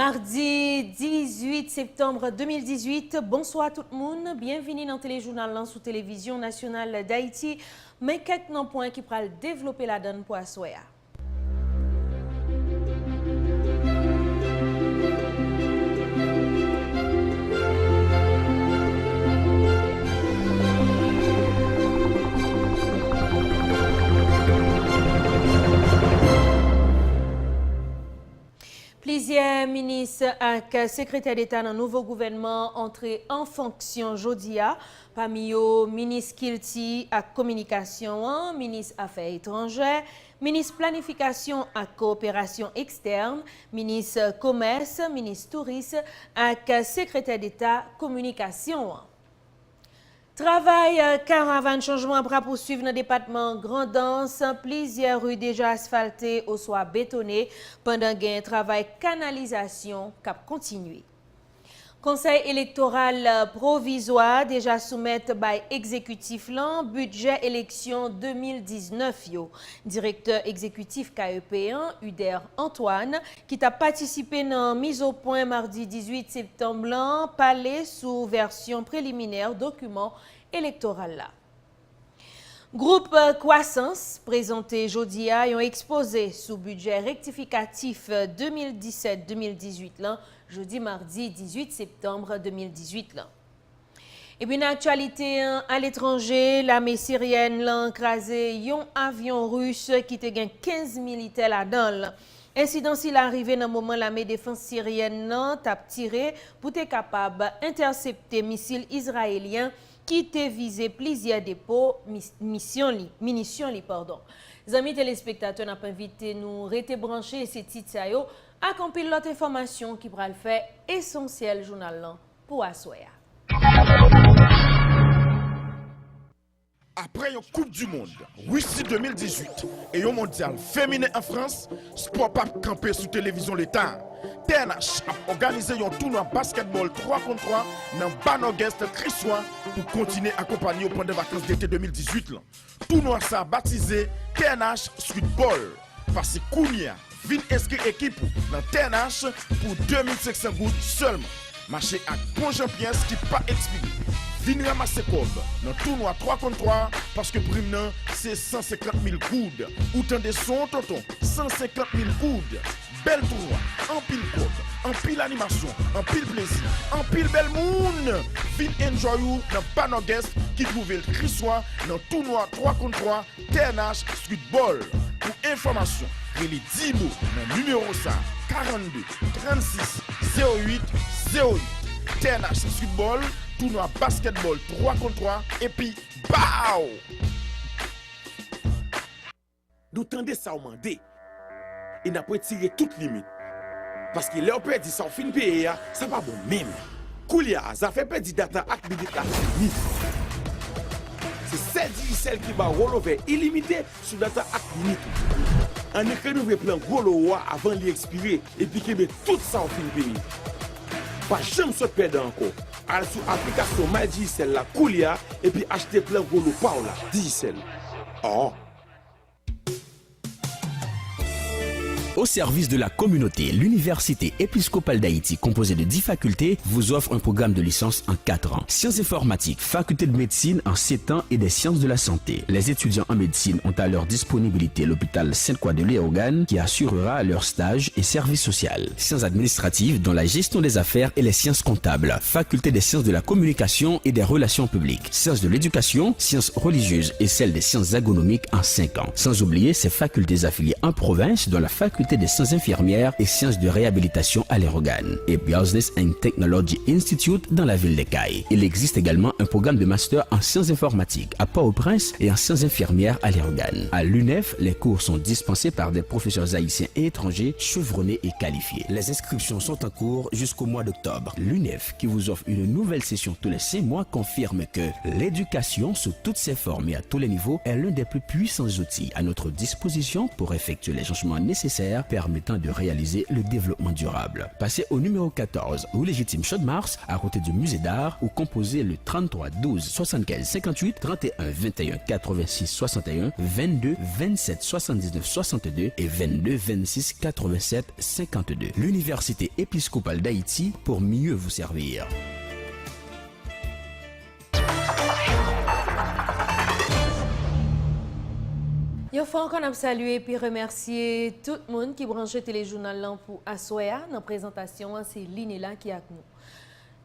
Mardi 18 septembre 2018, bonsoir tout le monde, bienvenue dans le téléjournal sous télévision nationale d'Haïti, mais quelques points qui pourront développer la donne pour Assoya. Plusieurs ministres et secrétaires d'État dans le nouveau gouvernement entrés en fonction jeudi. Parmi eux, ministre Kilti à communication, ministre Affaires étrangères, ministre Planification et coopération externe, ministre Commerce, ministre Tourisme et secrétaire d'État communication. Travail caravane changement pour poursuivre dans le département Grand'Anse, plusieurs rues déjà asphaltées ou soit bétonnées pendant un travail canalisation cap continué. Conseil électoral provisoire déjà soumettre by exécutif budget élection 2019 yo. Directeur exécutif KEP1 Uder Antoine qui a participé dans mise au point mardi 18 septembre parlé sous version préliminaire document électoral là. Groupe Croissance présenté jeudi a ont exposé sous budget rectificatif 2017-2018 là, jeudi mardi 18 septembre 2018 là. Et puis une actualité à l'étranger, l'armée syrienne l'a écrasé un avion russe qui te gagne 15 militaires là-dedans. Incident s'il arrivé dans le moment l'armée défense syrienne a tiré pour être capable d'intercepter missiles israéliens qui te visé plusieurs dépôts munitions. Les amis téléspectateurs n'a pas invité nous rester branchés ces titres à accompagner l'autre information qui pourra le faire essentiel journal pour Assoya. Après une Coupe du Monde, Russie 2018 et un mondial féminin en France, Sport Pap campé sous télévision l'État. TNH a organisé un tournoi basketball 3 contre 3 dans Banogest Crissois pour continuer à accompagner pendant les vacances d'été 2018. Tournoi ça baptisé TNH Streetball. Parce que Kounia vient inscrire équipe dans TNH pour 2500 gouttes seulement. Marché à bon pièce qui pas expiré. Venez ramasser comme dans le tournoi 3 contre 3 parce que prime c'est 150 000 coudes. Autant de son tonton, 150 000 coudes. Belle tournoi, en pile code, en pile animation, en pile plaisir, en pile belle moon. Vin enjoy you dans Banogest qui trouve le Crissois dans tournoi 3 contre 3 TNH Streetball. Pour information, il est 10 mots dans le numéro 5 42 36 08 08. TNH Streetball, tournoi basketball 3 contre 3 et puis BAO! Nous tendez ça au mandé. Il n'a pas tiré toute limite. Parce que leur père dit ça, fin payer, ça va bon même. Koulia, ça fait perdre data ak minute la fini. C'est celle qui va rollover illimité sur data ak minute. On écrit le plan golo avant d'y expirer et puis qu'il met tout ça au fin payer. Pas jamais se perdre encore. Allez sur l'application MyDigicel la Koulia et puis acheter plein golo Paola Digicel. Oh. Au service de la communauté, l'Université épiscopale d'Haïti, composée de 10 facultés, vous offre un programme de licence en 4 ans. Sciences informatiques, faculté de médecine en 7 ans et des sciences de la santé. Les étudiants en médecine ont à leur disponibilité l'hôpital Sainte-Croix de Léogane qui assurera leur stage et service social. Sciences administratives dans la gestion des affaires et les sciences comptables. Faculté des sciences de la communication et des relations publiques. Sciences de l'éducation, sciences religieuses et celles des sciences agronomiques en 5 ans. Sans oublier ces facultés affiliées en province dans la faculté des sciences infirmières et sciences de réhabilitation à l'Érogane et Business and Technology Institute dans la ville de Caille. Il existe également un programme de master en sciences informatiques à Port-au-Prince et en sciences infirmières à l'Érogane. À l'UNEF, les cours sont dispensés par des professeurs haïtiens et étrangers chevronnés et qualifiés. Les inscriptions sont en cours jusqu'au mois d'octobre. L'UNEF, qui vous offre une nouvelle session tous les 5 mois, confirme que l'éducation sous toutes ses formes et à tous les niveaux est l'un des plus puissants outils à notre disposition pour effectuer les changements nécessaires nécessaires permettant de réaliser le développement durable. Passez au numéro 14, rue Légitime Chaude-Mars, à côté du musée d'art, ou composez le 33 12 75 58 31 21 86 61 22 27 79 62 et 22 26 87 52. L'Université épiscopale d'Haïti pour mieux vous servir. Yo faut encore saluer et remercier tout le monde qui branche téléjournal là pour Assoya dans la présentation, c'est Line là qui est avec nous.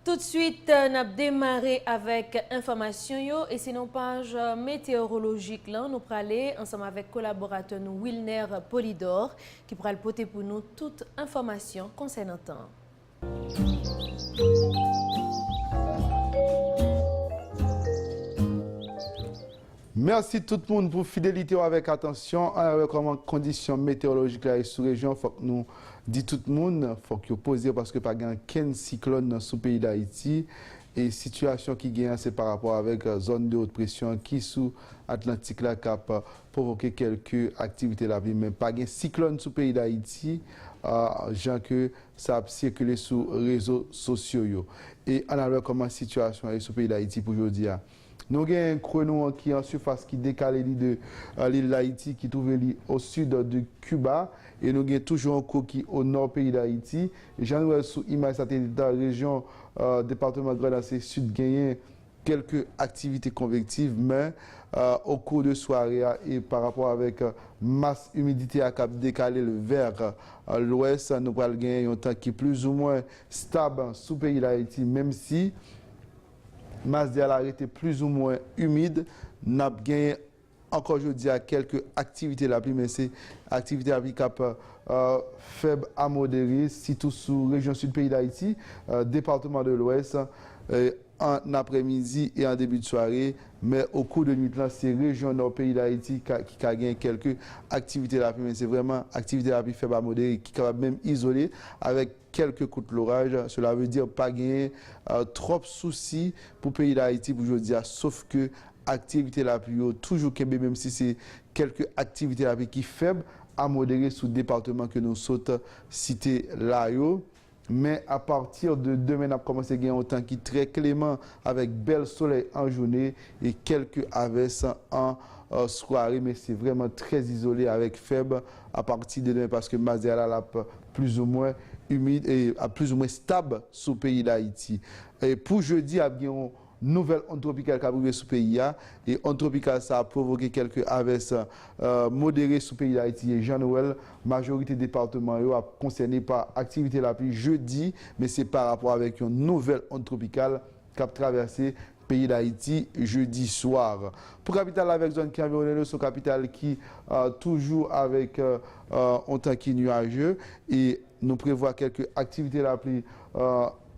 Tout de suite, on a démarré avec information yo et c'est nos page météorologique là, nous pour aller ensemble avec collaborateur nous Wilner Polidor qui pourra le porter pour nous toute information concernant temps. Merci tout le monde pour fidélité avec attention. Alors, comment conditions météorologiques là sous région, faut que nous dit tout le monde, faut que vous posez parce que pas gain 15 cyclones dans ce pays d'Haïti et situation qui gagne c'est par rapport avec zone de haute pression qui sous Atlantique là cap provoquer quelques activités la vie mais pas gain cyclone sous pays d'Haïti. Gens que ça a circulé sur réseaux sociaux yo. Et on a vu comment situation est sous pays d'Haïti pour aujourd'hui. Nous avons un chrono qui est en surface qui décale de l'île d'Haïti qui trouve au sud de Cuba et nous avons toujours un coquille au nord pays d'Haïti. J'en vois sous image satellite dans la région département Grand Est sud gagné quelques activités convectives mais au cours de soirée et par rapport avec masse humidité à cap décalé vers l'ouest nous allons gagner un temps qui est plus ou moins stable sous pays d'Haïti même si masse d'air arrêté plus ou moins humide, n'a gagné encore aujourd'hui à quelques activités la pluie, mais c'est activités à cap faible à modérée, surtout sous région sud pays d'Haïti, département de l'Ouest, en après-midi et en début de soirée, mais au cours de nuit là, c'est région nord pays d'Haïti qui a gagné quelques activités la pluie, mais c'est vraiment activité la pluie faible à modérée qui est capable même isolée avec quelques coups de l'orage. Cela veut dire pas gagner trop soucis pour le pays d'Haïti pour aujourd'hui, sauf que activité la pluie toujours qu'elle même si c'est quelques activités la pluie qui faible à modérée sous le département que nous sautons cité là. Mais à partir de demain, on a commencé à gagner un temps qui est très clément avec bel soleil en journée et quelques averses en soirée. Mais c'est vraiment très isolé avec faible à partir de demain parce que Mazéala l'a plus ou moins humide et plus ou moins stable sous le pays d'Haïti. Et pour jeudi, il y a une nouvelle onde tropicale qui a arrivé sous le pays. Et onde tropicale, ça a provoqué quelques averses modérées sous le pays d'Haïti. Et Jean-Noël, majorité département, a concerné par activité la pluie jeudi, mais c'est par rapport avec une nouvelle onde tropicale qui a traversé le pays d'Haïti jeudi soir. Pour capitale avec zone qui environne son capitale qui toujours avec un temps qui est nuageux et nous prévoit quelques activités la pluie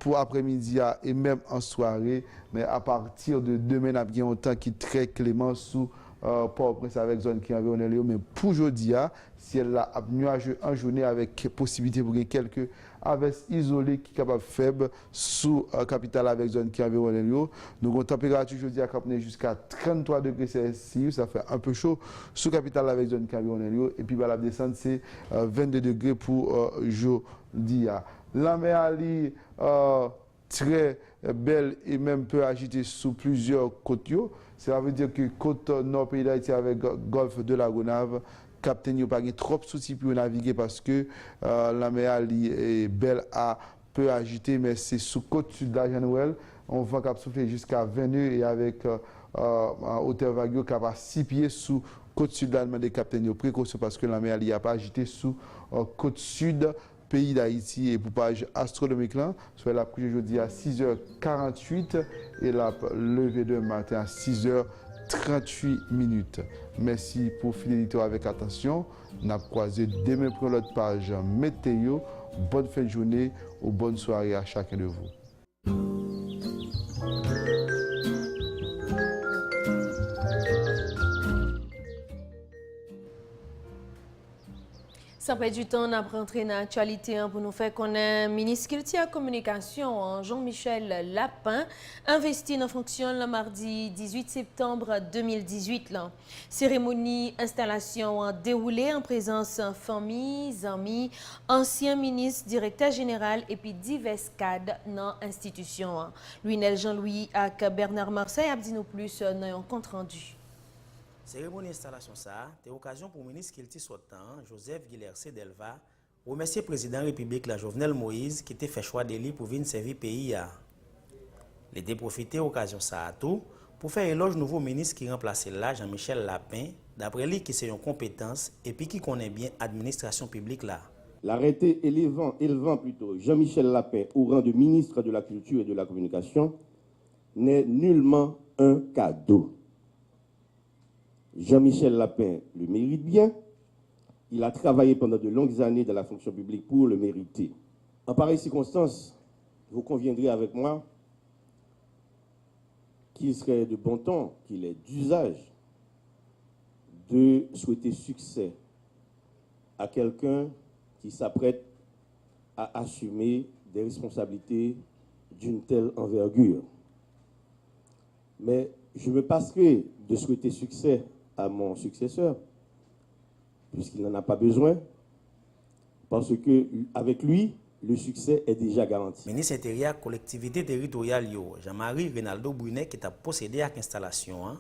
pour après-midi et même en soirée, mais à partir de demain, il y a un temps qui est très clément sous Port-au-Prince avec zone qui environne, mais pour aujourd'hui, si elle a nuageux en journée avec possibilité pour quelques averses isolées qui sont capables faibles sous capitale avec zone qui environne, nous avons une température aujourd'hui à Cap jusqu'à 33 degrés Celsius, ça fait un peu chaud sous capitale avec zone qui environne, et puis la descente c'est 22 degrés pour jeudi. La mer Ali très belle et même peu agitée sous plusieurs côtes. Cela veut dire que côte nord pays d'Haïti avec golfe de la Gonave, capitaine n'a pas trop de soucis pour naviguer parce que la mer Ali est belle à peu agitée, mais c'est sous côte sud de la Jean-Noël. On va cap souffler jusqu'à 20 nœuds et avec hauteur vague cap à 6 pieds sous côte sud de l'Allemagne des capitaines. Précaution parce que la mer Ali n'a pas agité sous côte sud pays d'Haïti et pour page astronomique là, soit la couche aujourd'hui à 6h48 et la levée de matin à 6h38 minutes. Merci pour fidélité avec attention. On a croisé demain pour l'autre page météo. Bonne fin de journée ou bonne soirée à chacun de vous. Sans perdre du temps, on a rentré dans l'actualité pour nous faire connaître le ministre qui a communication, Jean-Michel Lapin, investi en fonction le mardi 18 septembre 2018. La cérémonie installation déroulée en présence de familles, amis, anciens ministres, directeur général et puis divers cadres dans l'institution. Louinel Jean-Louis et Bernard Marseille a dit nous plus dans un compte rendu. Cérémonie installation ça, c'est l'occasion pour le ministre qui sortant, Joseph Guilhercé Delva, remercier le président de la République, la Jovenel Moïse, qui était fait choix d'élire pour venir servir le pays. Il a profité de l'occasion ça à tout pour faire éloge nouveau ministre qui remplace là, Jean-Michel Lapin, d'après lui qui c'est une compétence et puis qui connaît bien l'administration publique là. L'arrêté élevant plutôt Jean-Michel Lapin au rang de ministre de la Culture et de la Communication n'est nullement un cadeau. Jean-Michel Lapin le mérite bien. Il a travaillé pendant de longues années dans la fonction publique pour le mériter. En pareille circonstance, vous conviendrez avec moi qu'il serait de bon ton, qu'il est d'usage de souhaiter succès à quelqu'un qui s'apprête à assumer des responsabilités d'une telle envergure. Mais je me passerai de souhaiter succès à mon successeur, puisqu'il n'en a pas besoin, parce que avec lui, le succès est déjà garanti. Ministre intérieur, collectivité territoriale, Jean-Marie Reynaldo Brunet, qui a procédé à l'installation,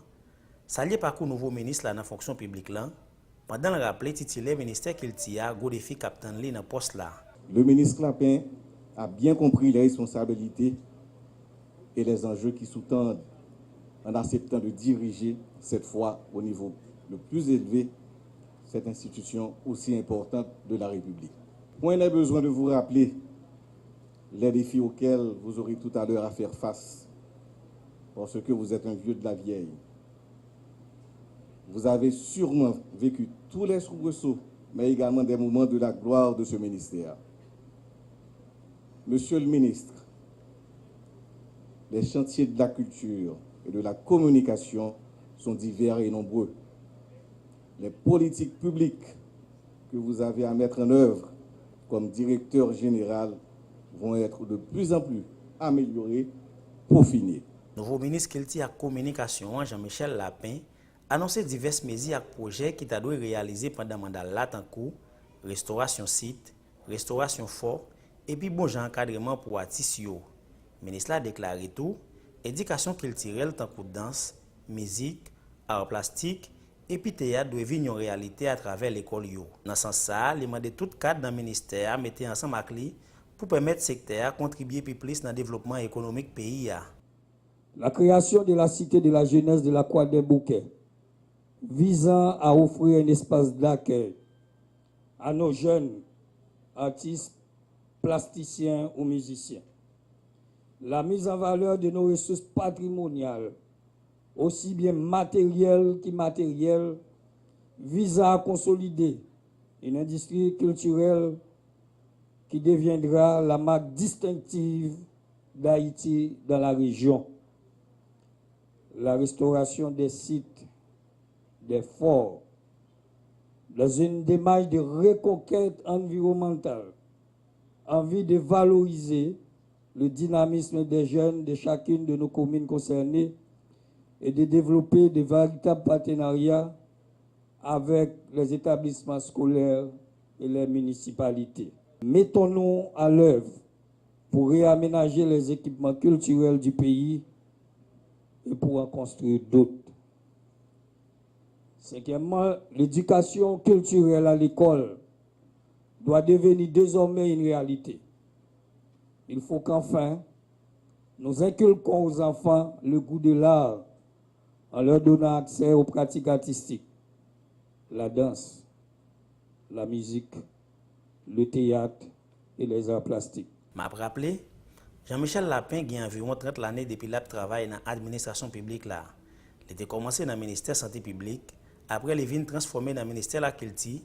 salué par le nouveau ministre dans la fonction publique, là, pendant le rappel titulaire ministère qu'il tient, Godéfi Captain Lee dans le poste là. Le ministre Lapin a bien compris les responsabilités et les enjeux qui sous-tendent en acceptant de diriger cette fois au niveau le plus élevé cette institution aussi importante de la République. Point n'est besoin de vous rappeler les défis auxquels vous aurez tout à l'heure à faire face, parce que vous êtes un vieux de la vieille. Vous avez sûrement vécu tous les soubresauts, mais également des moments de la gloire de ce ministère. Monsieur le ministre, les chantiers de la culture et de la communication sont divers et nombreux. Les politiques publiques que vous avez à mettre en œuvre comme directeur général vont être de plus en plus améliorées, peaufinées. Nouveau ministre qui tient à communication, Jean-Michel Lapin, annoncé diverses mesures et projets qui doivent réaliser pendant le mandat là en cours, restauration site, restauration fort et puis bon encadrement pour artistes. Le ministre a déclaré tout, éducation culturelle tant que danse, musique, art plastique et puis théâtre doit venir en réalité à travers l'école. Dans ce sens, il demande tout cadre dans le ministère à mettre ensemble avec lui pour permettre au secteur à contribuer plus dans le développement économique du pays. La création de la cité de la jeunesse de la Croix des Bouquets, visant à offrir un espace d'accueil à nos jeunes artistes, plasticiens ou musiciens. La mise en valeur de nos ressources patrimoniales, aussi bien matérielles qu'immatérielles, visant à consolider une industrie culturelle qui deviendra la marque distinctive d'Haïti dans la région. La restauration des sites, des forts, dans une démarche de reconquête environnementale, en vue de valoriser le dynamisme des jeunes de chacune de nos communes concernées et de développer de véritables partenariats avec les établissements scolaires et les municipalités. Mettons-nous à l'œuvre pour réaménager les équipements culturels du pays et pour en construire d'autres. Cinquièmement, l'éducation culturelle à l'école doit devenir désormais une réalité. Il faut qu'enfin, nous inculquons aux enfants le goût de l'art en leur donnant accès aux pratiques artistiques, la danse, la musique, le théâtre et les arts plastiques. Je me rappelle, Jean-Michel Lapin a environ 30 années depuis qu'il travaille dans l'administration publique. Il a commencé dans le ministère de la Santé publique, après il est transformé dans le ministère de la Culture.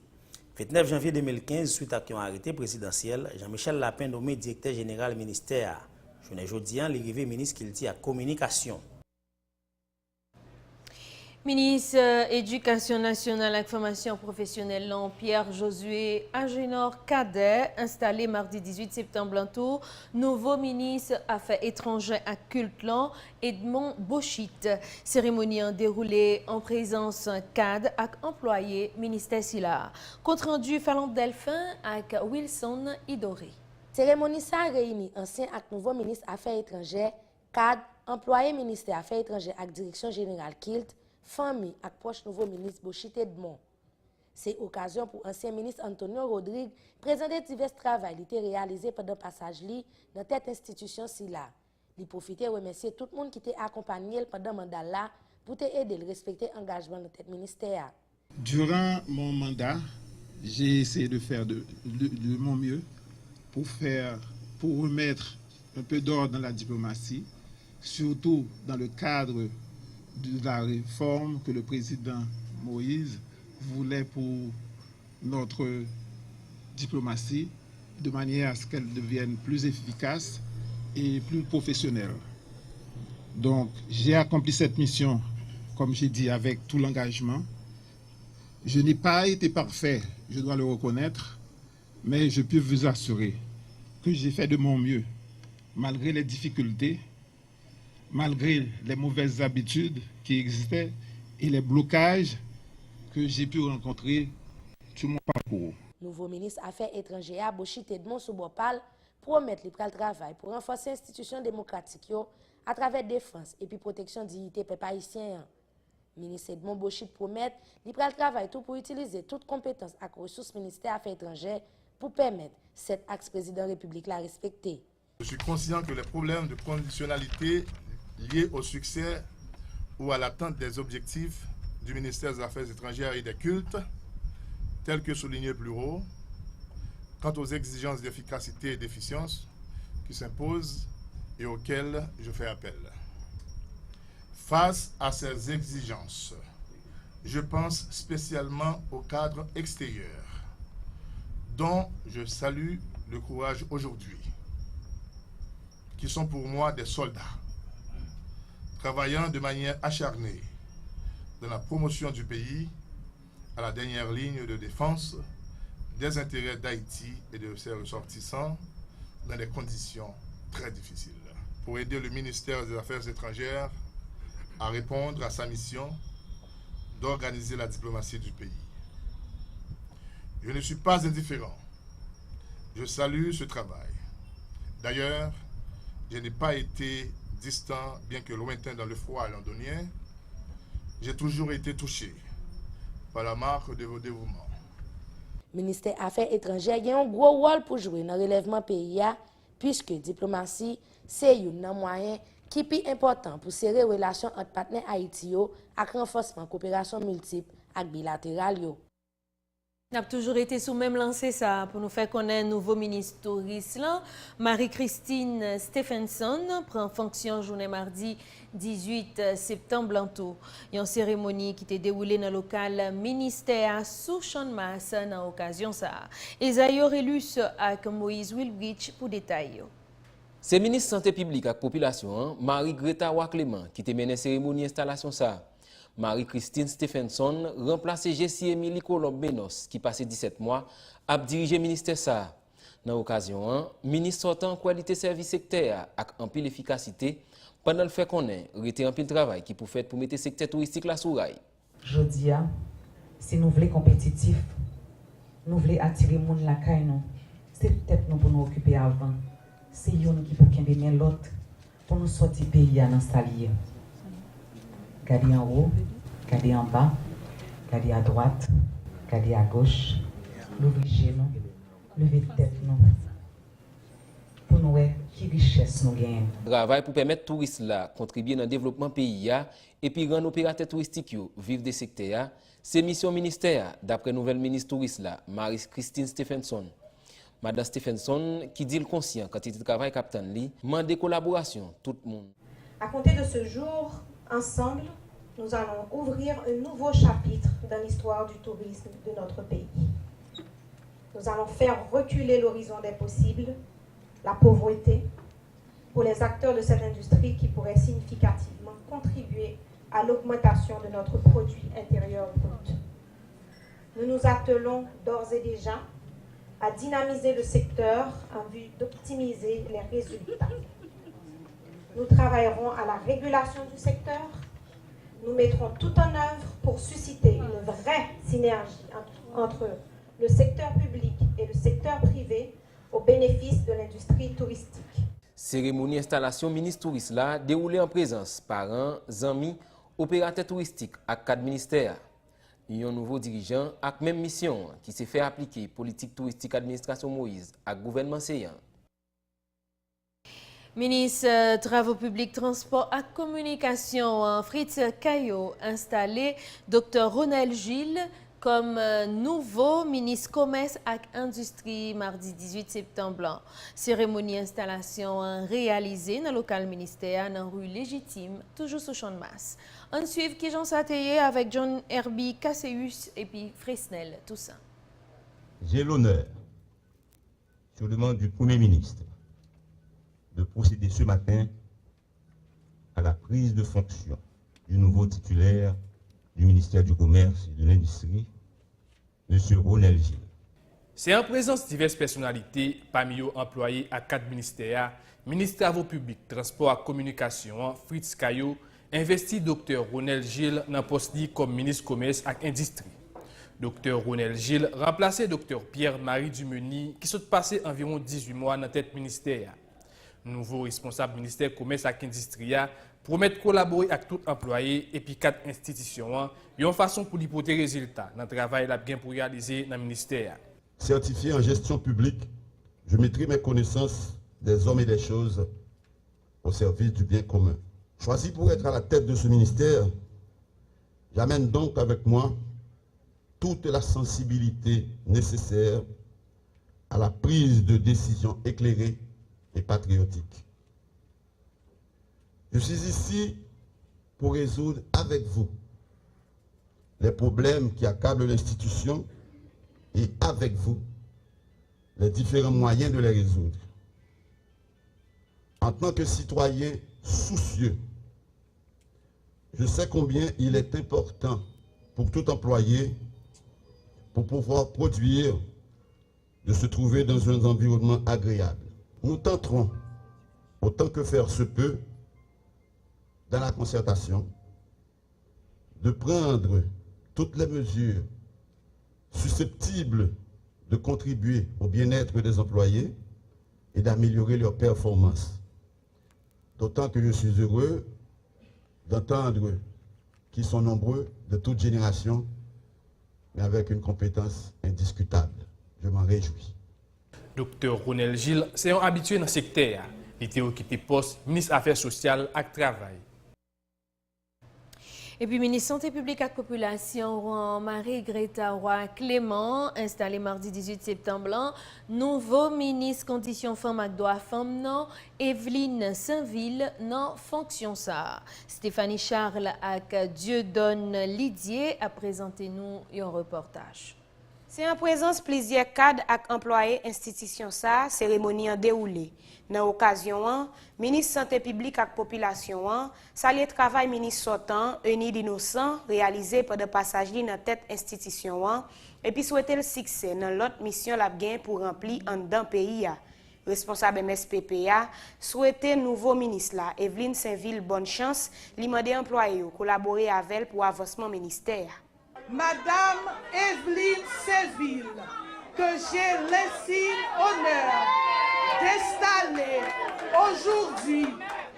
Le 29 janvier 2015, suite à un arrêté présidentiel, Jean-Michel Lapin nommé directeur général du ministère. Je ne dis pas, l'arrivée ministre qui à communication. Ministre Éducation nationale et formation professionnelle, Pierre Josué Agénor Cadet, installé mardi 18 septembre en tout, nouveau ministre Affaires étrangères et culte Edmond Bochit. Cérémonie en déroulé en présence cadre et employé ministère Silla. Compte rendu Falon Delphin avec Wilson Idoré. Cérémonie ça réunit ancien et nouveau ministre Affaires étrangères, cadre, employé ministère Affaires étrangères et direction générale Kilt, famille et proche nouveau ministre Bochit Edmond. C'est occasion pour ancien ministre Antonio Rodrigue présenter divers travaux qui étaient réalisés pendant le passage dans cette institution là. Il profite de remercier tout le monde qui t'a accompagné pendant le mandat là pour t'aider à respecter l'engagement de cet ministère. Durant mon mandat, j'ai essayé de faire de mon mieux pour remettre un peu d'ordre dans la diplomatie, surtout dans le cadre de la réforme que le président Moïse voulait pour notre diplomatie, de manière à ce qu'elle devienne plus efficace et plus professionnelle. Donc, j'ai accompli cette mission, comme j'ai dit, avec tout l'engagement. Je n'ai pas été parfait, je dois le reconnaître, mais je peux vous assurer que j'ai fait de mon mieux, malgré les difficultés, malgré les mauvaises habitudes qui existaient et les blocages que j'ai pu rencontrer sur mon parcours. Nouveau ministre Affaires étrangères, Bochit Edmond Soubopal, promet le travail pour renforcer l'institution démocratique à travers défense et puis protection de dignité peuple haïtien. Ministre Edmond Bochit promet le travail tout pour utiliser toutes compétences et ressources ministère Affaires étrangères pour permettre cet ex-président de la République la respecter. Je suis conscient que les problèmes de conditionnalité liés au succès ou à l'atteinte des objectifs du ministère des Affaires étrangères et des cultes, tels que soulignés plus haut, quant aux exigences d'efficacité et d'efficience qui s'imposent et auxquelles je fais appel. Face à ces exigences, je pense spécialement au cadre extérieur, dont je salue le courage aujourd'hui, qui sont pour moi des soldats, travaillant de manière acharnée dans la promotion du pays à la dernière ligne de défense des intérêts d'Haïti et de ses ressortissants dans des conditions très difficiles, pour aider le ministère des Affaires étrangères à répondre à sa mission d'organiser la diplomatie du pays. Je ne suis pas indifférent. Je salue ce travail. D'ailleurs, je n'ai pas été distant, bien que lointain dans le froid londonien. J'ai toujours été touché par la marque de vos dévouements. Le ministère des Affaires étrangères a un gros rôle pour jouer dans le relèvement pays, puisque la diplomatie, c'est un moyen qui est plus important pour serrer les relations entre partenaires haïtiens et renforcement de coopération multiple et bilatérale. Nous avons toujours été sous même lancé ça pour nous faire connaître un nouveau ministre touriste. Marie-Christine Stephenson prend fonction journée mardi 18 septembre en tout. Il y a une cérémonie qui était déroulée dans le local ministère sous Champ-de-Mars dans l'occasion ça. Esaïe Aurelius avec Moïse Wilbrich pour détailler. C'est ministre santé publique et population, Marie-Greta Wacleman, qui te mené la cérémonie d'installation ça. Marie-Christine Stephenson remplace Jessie Emily Colombe Benos, qui passé 17 mois, a dirigé le ministère ça. Dans l'occasion, ministre sortant en qualité service secteur avec en pile efficacité, pendant le fait qu'on ait en pile travail qui pour faire pour mettre le secteur touristique la sous rail. Je dis, si nous voulons compétitif, nous voulons attirer les gens la caille, c'est peut-être nous pour nous occuper avant. C'est nous qui peut bien l'autre pour nous sortir pays à l'installer. Regardez en haut, regardez en bas, regardez à droite, regardez à gauche, levez genoux, levez tête nous. Pour nous, qui richesse nous gagnons. Travail pour permettre aux touristes là contribuer dans le développement pays et puis rendre opérateurs touristiques vivre des secteurs. C'est mission ministère d'après nouvelle ministre touriste là, Marie-Christine Stephenson. Madame Stephenson qui dit le conscient quand il travaille capitaine li, demande collaboration tout le monde. À compter de ce jour, ensemble, nous allons ouvrir un nouveau chapitre dans l'histoire du tourisme de notre pays. Nous allons faire reculer l'horizon des possibles, la pauvreté, pour les acteurs de cette industrie qui pourraient significativement contribuer à l'augmentation de notre produit intérieur brut. Nous nous attelons d'ores et déjà à dynamiser le secteur en vue d'optimiser les résultats. Nous travaillerons à la régulation du secteur. Nous mettrons tout en œuvre pour susciter une vraie synergie entre le secteur public et le secteur privé au bénéfice de l'industrie touristique. Cérémonie installation ministre touriste là déroulée en présence parents, amis, opérateurs touristiques et 4 ministères. Il y a un nouveau dirigeant avec même mission qui s'est fait appliquer politique touristique administration Moïse à gouvernement Séyan. Ministre Travaux publics, Transport et Communication, Fritz Caillot, installé Dr. Ronel Gilles comme nouveau ministre Commerce et Industrie mardi 18 septembre. Cérémonie installation réalisée dans le local ministère dans rue Légitime, toujours sous champ de masse. On suit qui Jean Sateye avec John Herbie Casseus et puis Fresnel, tout ça. J'ai l'honneur, sur demande du Premier ministre, de procéder ce matin à la prise de fonction du nouveau titulaire du ministère du Commerce et de l'Industrie, M. Ronel Gilles. C'est en présence de diverses personnalités, parmi eux employés à 4 ministères, ministre Travaux publics, Transport et Communication, Fritz Caillot, investi Dr. Ronel Gilles dans le poste comme ministre Commerce et Industrie. Dr. Ronel Gilles remplacé Dr. Pierre-Marie Dumeny, qui s'est passé environ 18 mois dans la tête ministère. Nouveau responsable ministère Commerce et Industrie promet de collaborer avec tout employé et puis 4 institutions, une façon pour lui porter résultat dans le travail qu'il pour réaliser dans le ministère. Certifié en gestion publique, je mettrai mes connaissances des hommes et des choses au service du bien commun. Choisi pour être à la tête de ce ministère, j'amène donc avec moi toute la sensibilité nécessaire à la prise de décisions éclairées et patriotiques. Je suis ici pour résoudre avec vous les problèmes qui accablent l'institution et avec vous les différents moyens de les résoudre. En tant que citoyen soucieux, je sais combien il est important pour tout employé, pour pouvoir produire, de se trouver dans un environnement agréable. Nous tenterons, autant que faire se peut, dans la concertation, de prendre toutes les mesures susceptibles de contribuer au bien-être des employés et d'améliorer leurs performances. D'autant que je suis heureux d'entendre qu'ils sont nombreux de toute génération, mais avec une compétence indiscutable. Je m'en réjouis. Dr. Ronel Gilles, c'est un habitué dans le secteur. Il était occupé poste ministre Affaires sociales et Travail. Et puis, ministre Santé publique et Population, Marie-Greta Roy Clément, installé mardi 18 septembre, nouveau ministre Conditions Femmes et Droits Femmes, non, Evelyne Saint-Ville, non, fonction ça. Stéphanie Charles et Dieudonne Lidier a présenté nous un reportage. C'est en présence plusieurs cadres et employés institution ça, cérémonie en déroulé. Dans l'occasion, ministre Santé publique et Population, salué le travail ministre sortant, Eni d'Innocent, réalisé par des passagers dans tête institution, et puis souhaiter le succès dans l'autre mission la gain pour remplir en dans pays. Responsable MSPPA, souhaiter nouveau ministre là, Evelyne Saint-Ville, bonne chance, lui demander employés collaborer avec elle pour avancement ministère. Madame Evelyne Saint-Ville, que j'ai l'insigne honneur d'installer aujourd'hui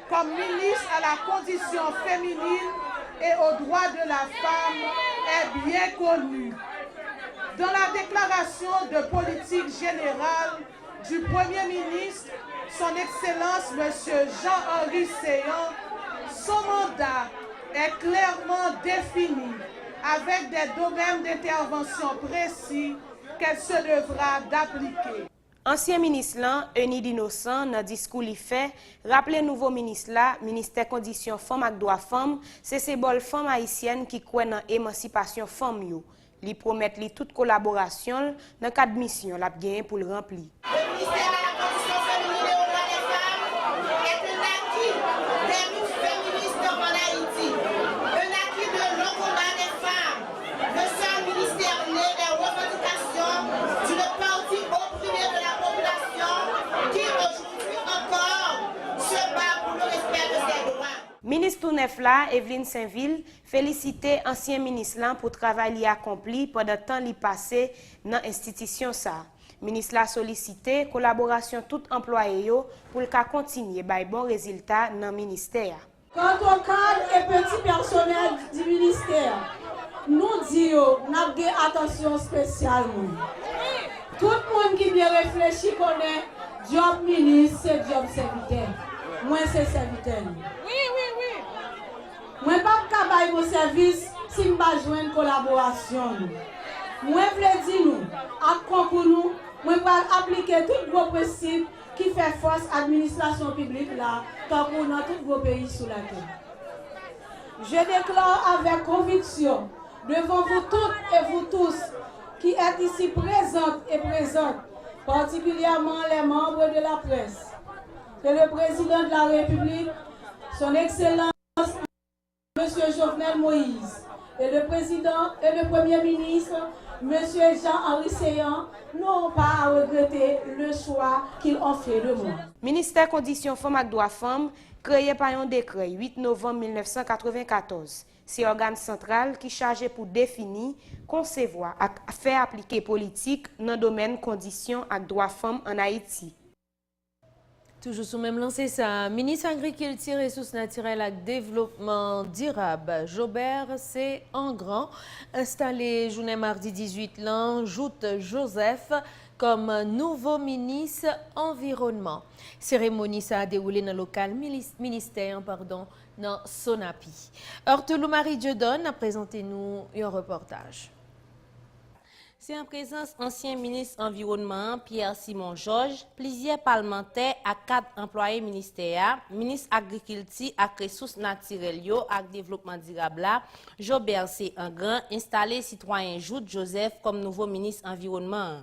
comme ministre à la condition féminine et aux droits de la femme est bien connue. Dans la déclaration de politique générale du Premier ministre, son Excellence M. Jean-Henri Séan, son mandat est clairement défini avec des domaines d'intervention précis qu'elle se devra d'appliquer. Ancien ministre là, Eni d'Innocent, dans le discours il fait, rappelez nouveau ministre là, ministère conditions femmes et droits femmes, c'est ces bonnes femmes haïtiennes qui croient dans l'émancipation femme yo. Li promettent li toute collaboration dans le cadre de mission la bien pour le remplir. Le ministère de la condition féminine et aux droits des femmes est un acquis des féministes en Haïti. Ministre Tounef là, Evelyne Saint-Ville, félicité ancien ministre là pour le travail li accompli pendant le temps li passé dans l'institution ça. Ministre la sollicité collaboration tout employé yo pour le cas continuer bay bon résultat dans ministère. Quant au cadre et petit personnel du ministère, nous disons n'a attention spéciale. Tout le monde qui bien réfléchi connaît job ministre, c'est job serviteur. Moi c'est serviteur. Oui. Moi pas capable mon service si je pas joindre collaboration. Moi voulais dire nous, à concours nous, moi va appliquer tous vos principes qui fait force administration publique là, tant qu'on dans tous vos pays sous la terre. Je déclare avec conviction devant vous toutes et vous tous qui êtes ici présentes et présentes, particulièrement les membres de la presse, que le président de la République, son Excellence, M. Jovenel Moïse, et le président et le premier ministre, M. Jean-Henri Séan, n'ont pas à regretter le choix qu'ils ont fait de moi. Ministère Conditions Femmes et Droits Femmes, créé par un décret 8 novembre 1994. C'est l'organe central qui est chargé pour définir, concevoir et faire appliquer politique dans le domaine conditions et droits femmes en Haïti. Toujours sous même lancé ça, ministre Agriculture, Ressources naturelles et Développement durable, Jobert C. Engrand, installé journée mardi 18 l'an, joute Joseph comme nouveau ministre environnement. Cérémonie ça a déroulé dans le local ministère dans Sonapi. Hortelou Marie Dieudonne a présenté nous un reportage. C'est en présence ancien ministre environnement Pierre Simon Georges, plusieurs parlementaires et 4 employés ministériels, ministre agriculture et ressources naturelles et développement durable, Jobert C. Engrand, installé citoyen Joute Joseph comme nouveau ministre environnement.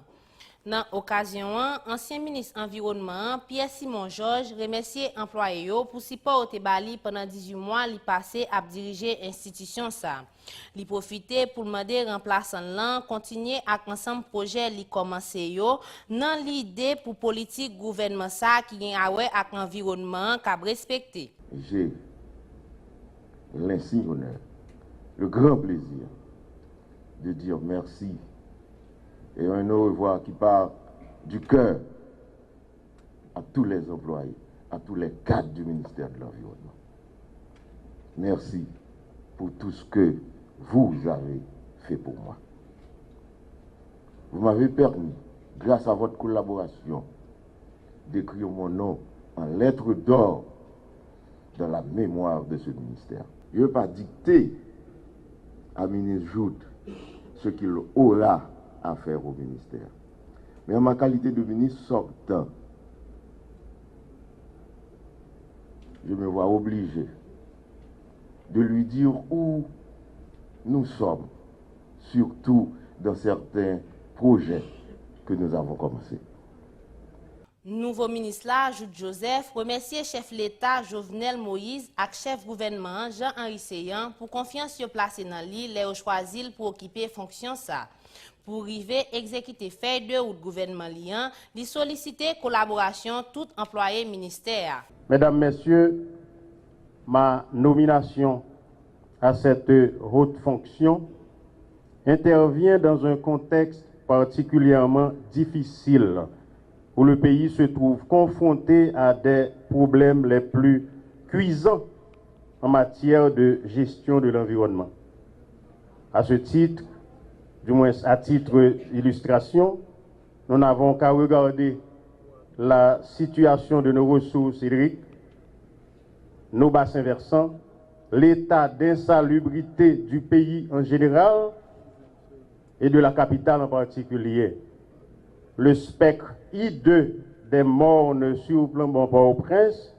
Dans l'occasion, ancien ministre environnement Pierre Simon Georges remercié employés pour supporter Bali pendant 18 mois li passé à diriger l'institution ça. Li profiter pour demander remplaçant là continuer avec ensemble projet li commencé yo dans l'idée pour politique gouvernement ça qui gagne avec environnement qu'a respecté. J'ai l'insigne honneur, le grand plaisir de dire merci et un au revoir qui part du cœur à tous les employés, à tous les cadres du ministère de l'Environnement. Merci pour tout ce que vous avez fait pour moi. Vous m'avez permis, grâce à votre collaboration, d'écrire mon nom en lettres d'or dans la mémoire de ce ministère. Je ne veux pas dicter à ministre Joute ce qu'il aura à faire au ministère. Mais en ma qualité de ministre sortant, je me vois obligé de lui dire où nous sommes, surtout dans certains projets que nous avons commencés. Nouveau ministre là, Joute Joseph, remercier chef l'État Jovenel Moïse et chef gouvernement Jean-Henri Séan pour confiance sur placé dans l'île, les choisi pour occuper fonction ça. Pour arriver exécuter feuille de route gouvernement liant, de solliciter collaboration tout employé ministère. Mesdames, Messieurs, ma nomination à cette haute fonction intervient dans un contexte particulièrement difficile où le pays se trouve confronté à des problèmes les plus cuisants en matière de gestion de l'environnement. À ce titre, du moins à titre d'illustration, nous n'avons qu'à regarder la situation de nos ressources hydriques, nos bassins versants, l'état d'insalubrité du pays en général et de la capitale en particulier. Le spectre hideux des mornes sur Port-au-Prince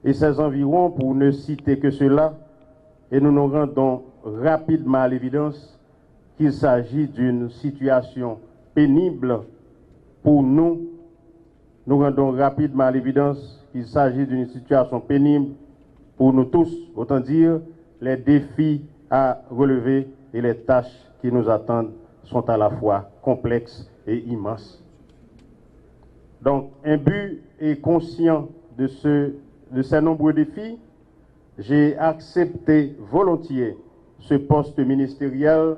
et ses environs, pour ne citer que cela, et nous nous rendons rapidement à l'évidence qu'il s'agit d'une situation pénible pour nous. Nous rendons rapidement à l'évidence qu'il s'agit d'une situation pénible pour nous tous. Autant dire, les défis à relever et les tâches qui nous attendent sont à la fois complexes et immenses. Donc, imbu et conscient de ces nombreux défis, j'ai accepté volontiers ce poste ministériel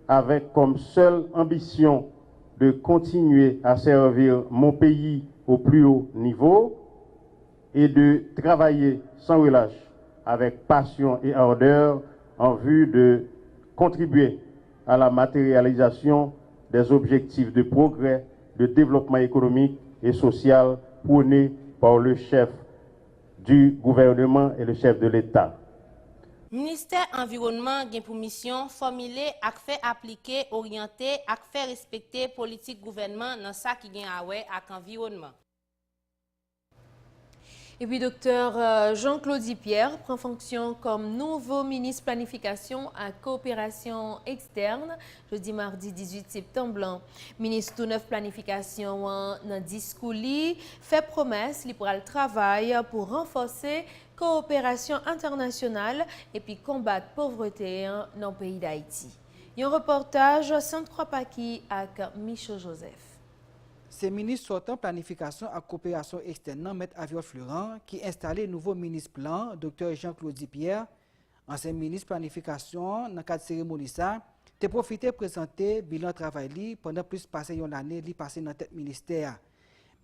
avec comme seule ambition de continuer à servir mon pays au plus haut niveau et de travailler sans relâche avec passion et ardeur en vue de contribuer à la matérialisation des objectifs de progrès, de développement économique et social prônés par le chef du gouvernement et le chef de l'État. Ministère environnement a pour mission formuler et faire appliquer, orienter et faire respecter politique gouvernement dans ça qui gagne à ouais avec environnement. Et puis, docteur Jean-Claude Pierre prend fonction comme nouveau ministre planification à coopération externe, jeudi mardi 18 septembre. Ministre tout neuf planification dans discours fait promesse pour le travail pour renforcer coopération internationale et puis combattre pauvreté dans le pays d'Haïti. Un reportage 103 Paki avec Michaud Joseph. C'est le ministre sortant planification et coopération externe, M. Aviol Florent, qui a installé le nouveau ministre plan, Dr. Jean-Claude Pierre, ancien ministre planification, dans le cadre de cérémonie, a profité de présenter le bilan de travail pendant plus passé une année passé dans le ministère.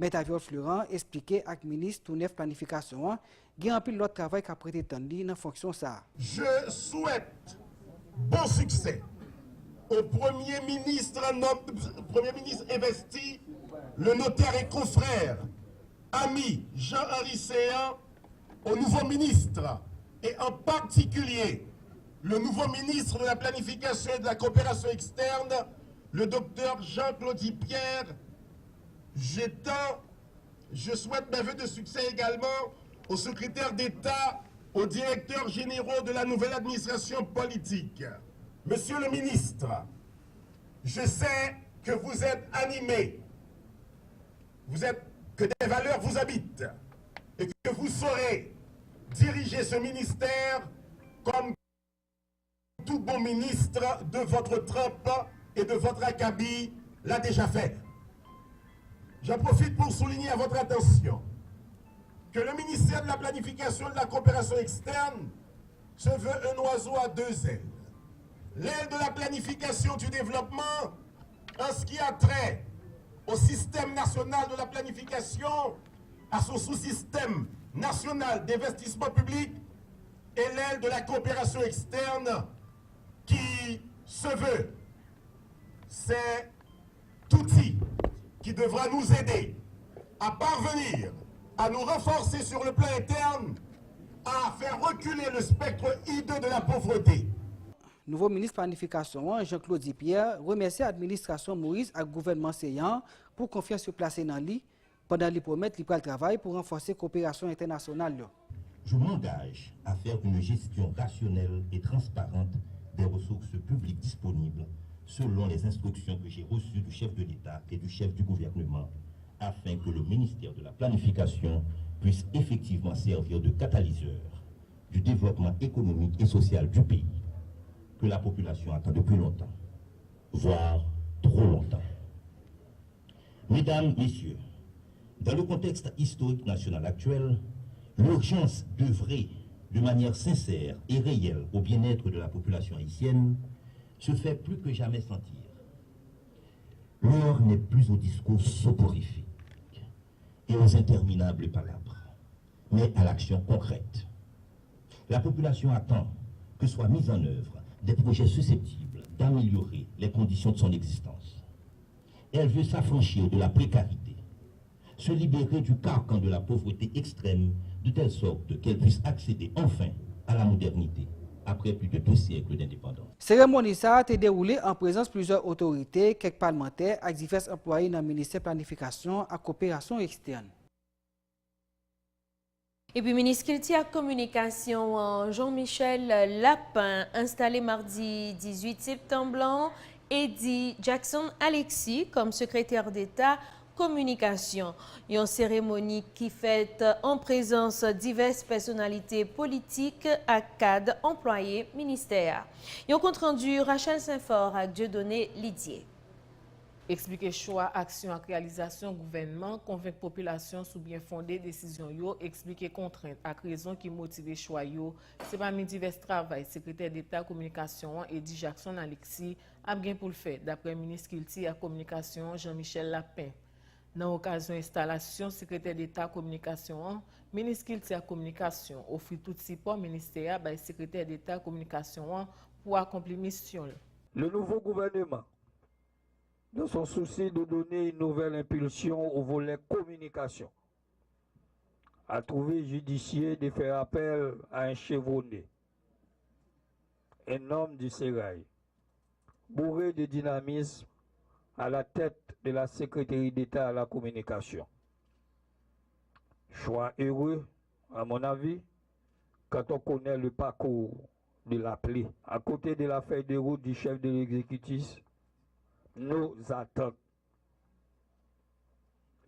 M. Aviol Florent expliqué avec le ministre tout neuf planification, il y a un peu l'autre travail qui a prêté dans la fonction. Je souhaite bon succès au Premier ministre investi, le notaire et confrère, ami Jean-Henri Séan, au nouveau ministre, et en particulier le nouveau ministre de la Planification et de la Coopération externe, le docteur Jean-Claude Pierre. Je souhaite mes vœux de succès également au secrétaire d'État, aux directeurs généraux de la nouvelle administration politique. Monsieur le ministre, je sais que vous êtes animé, que des valeurs vous habitent et que vous saurez diriger ce ministère comme tout bon ministre de votre trempe et de votre acabit l'a déjà fait. J'en profite pour souligner à votre attention que le ministère de la Planification et de la Coopération externe se veut un oiseau à deux ailes. L'aile de la planification du développement en ce qui a trait au système national de la planification, à son sous-système national d'investissement public, et l'aile de la coopération externe qui se veut, c'est outil qui devra nous aider à parvenir à nous renforcer sur le plan interne, à faire reculer le spectre hideux de la pauvreté. Nouveau ministre planification, Jean-Claude Pierre, remercie l'administration Maurice et le gouvernement Séan pour confiance placée dans lui pendant les promettre le travail pour renforcer la coopération internationale. Je m'engage à faire une gestion rationnelle et transparente des ressources publiques disponibles selon les instructions que j'ai reçues du chef de l'État et du chef du gouvernement afin que le ministère de la Planification puisse effectivement servir de catalyseur du développement économique et social du pays que la population attend depuis longtemps, voire trop longtemps. Mesdames, Messieurs, dans le contexte historique national actuel, l'urgence d'œuvrer de manière sincère et réelle au bien-être de la population haïtienne se fait plus que jamais sentir. L'heure n'est plus au discours soporifique et aux interminables palabres, mais à l'action concrète. La population attend que soient mis en œuvre des projets susceptibles d'améliorer les conditions de son existence. Elle veut s'affranchir de la précarité, se libérer du carcan de la pauvreté extrême, de telle sorte qu'elle puisse accéder enfin à la modernité, après plus de 2 siècles d'indépendance. La cérémonie a été déroulée en présence de plusieurs autorités, quelques parlementaires et divers employés dans le ministère de la Planification et Coopération externe. Et puis, ministre Kilti à Communication, Jean-Michel Lapin, installé mardi 18 septembre, et dit Jackson Alexis comme secrétaire d'État Communication. Une cérémonie qui fait en présence de diverses personnalités politiques à cadre employés ministère. Un compte rendu Rachel Saint-Fort à Dieudonné Lidier. Expliquer choix, action et réalisation gouvernement, convaincre population sous bien fondé décision yo, expliquer contraintes à raison qui motive choix yo. C'est parmi divers travail, secrétaire d'État communication Eddie Jackson Alexis a bien pour le faire d'après ministre Kilti à communication Jean-Michel Lapin. Dans l'occasion installation secrétaire d'État communication, ministre Kilti à communication offre tout support ministère by secrétaire d'État communication pour accomplir mission. Le nouveau gouvernement, dans son souci de donner une nouvelle impulsion au volet communication, a trouvé judicieux de faire appel à un chevronné, un homme du sérail, bourré de dynamisme, à la tête de la Secrétaire d'État à la communication. Choix heureux, à mon avis, quand on connaît le parcours de l'appelé. À côté de la feuille de route du chef de l'exécutif, nous attendons,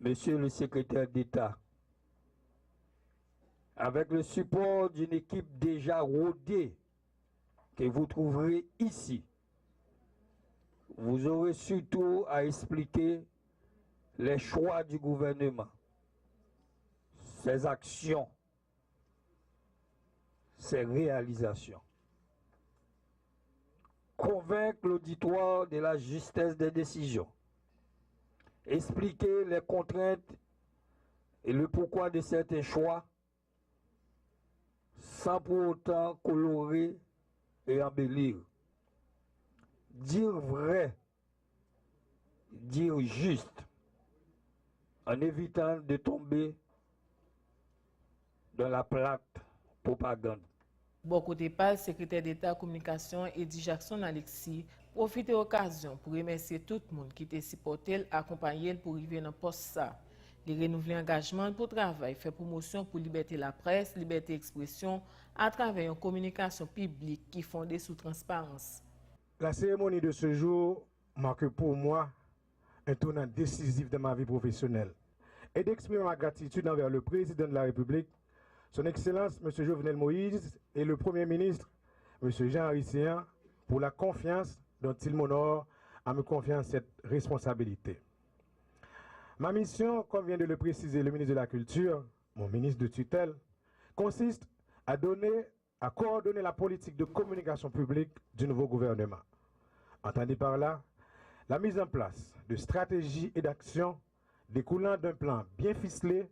Monsieur le secrétaire d'État, avec le support d'une équipe déjà rodée que vous trouverez ici. Vous aurez surtout à expliquer les choix du gouvernement, ses actions, ses réalisations. Convaincre l'auditoire de la justesse des décisions. Expliquer les contraintes et le pourquoi de certains choix sans pour autant colorer et embellir. Dire vrai, dire juste, en évitant de tomber dans la plate propagande. Bon côté pas, secrétaire d'État communication Eddie Jackson Alexis profite de l'occasion pour remercier tout le monde qui t'a supporté, accompagné pour arriver dans le poste ça. Les renouveler engagement pour travail, faire promotion pour liberté la presse, liberté d'expression à travers une communication publique qui est fondée sur transparence. La cérémonie de ce jour marque pour moi un tournant décisif de ma vie professionnelle et d'exprimer ma gratitude envers le président de la République, son Excellence M. Jovenel Moïse et le Premier ministre M. Jean-Henri Séan pour la confiance dont il m'honore à me confier cette responsabilité. Ma mission, comme vient de le préciser le ministre de la Culture, mon ministre de tutelle, consiste à coordonner la politique de communication publique du nouveau gouvernement. Entendez par là la mise en place de stratégies et d'actions découlant d'un plan bien ficelé,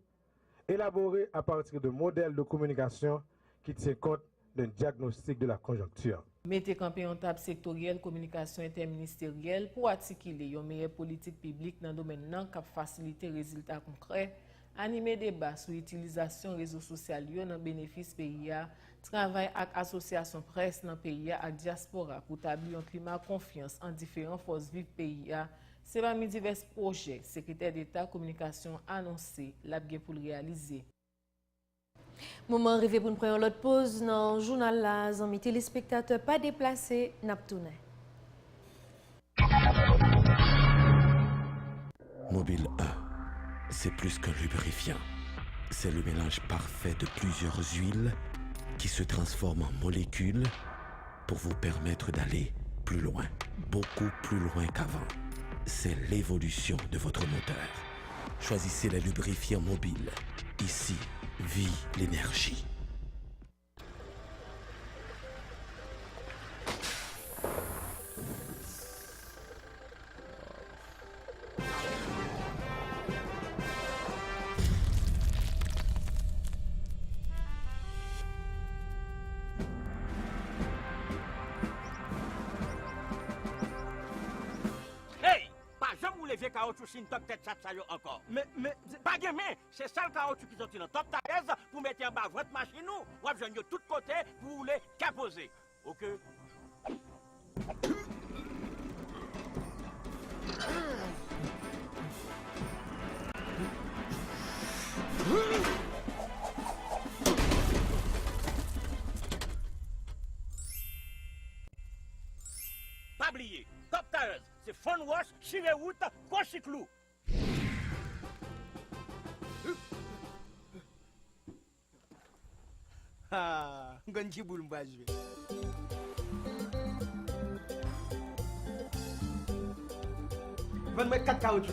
élaboré à partir de modèles de communication qui tiennent compte d'un diagnostic de la conjoncture. Mettez campé en table sectorielle communication interministérielle pour articuler une meilleure politique publique dans le domaine qui facilite les résultats concrets, animer débat sur l'utilisation des réseaux sociaux dans le bénéfice pays, travail avec association presse dans le pays et diaspora pour établir un climat de confiance en différentes forces vives pays. C'est parmi divers projets, secrétaire d'État communication annoncé, l'a bien pour le réaliser. Moment arrivé pour nous prendre l'autre pause dans le journal là, amis téléspectateurs, pas déplacés, Naptoune. Mobile 1, c'est plus qu'un lubrifiant. C'est le mélange parfait de plusieurs huiles qui se transforment en molécules pour vous permettre d'aller plus loin, beaucoup plus loin qu'avant. C'est l'évolution de votre moteur. Choisissez les lubrifiants mobiles. Ici, vit l'énergie. Vieux caoutchouc sin top tête ça encore. Mais pas gamin, c'est ça le caoutchouc qui sont dans top tête pour mettre en bas votre machine nous. On va besoin de tous côtés pour les caposer. OK. Pas oublier, top tires, c'est fun wash, chire route, coche clou. Ah, ganji boule m'a joué. Vendre-moi 4 caoutchouc.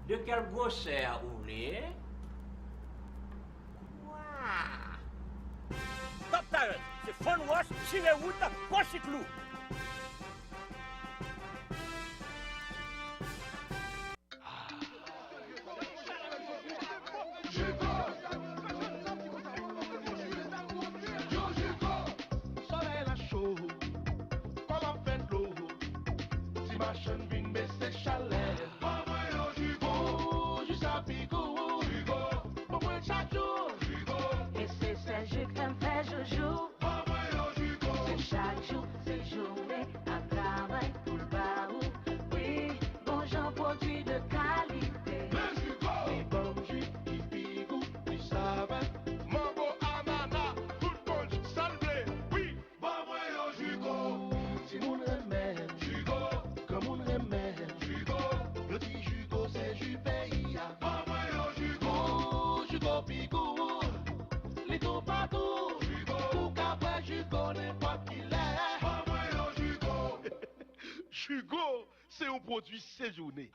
De quelle grosseur vous voulez? Top talent, c'est fun wash, tirer route, poche clou. Jugo, c'est un produit séjourné.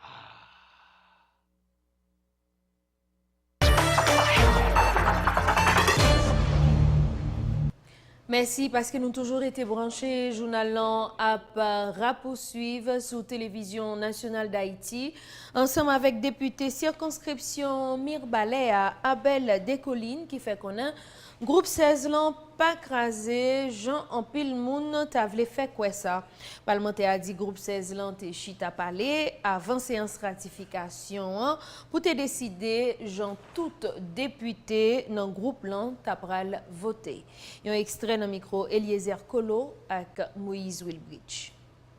Merci parce que nous toujours été branchés. Journal à poursuivre sur Télévision nationale d'Haïti. Ensemble avec député circonscription Mirbalais à Abel Descollines qui fait qu'on a groupe 16 lan pas crasé Jean en pile moun t'avle fait quoi ça. Parlementaire a dit groupe 16 lan te chita parler avant séance ratification pour te décider Jean tout député dans groupe lan t'apral voter. Un extrait dans micro Eliezer Kolo avec Moïse Wilbridge.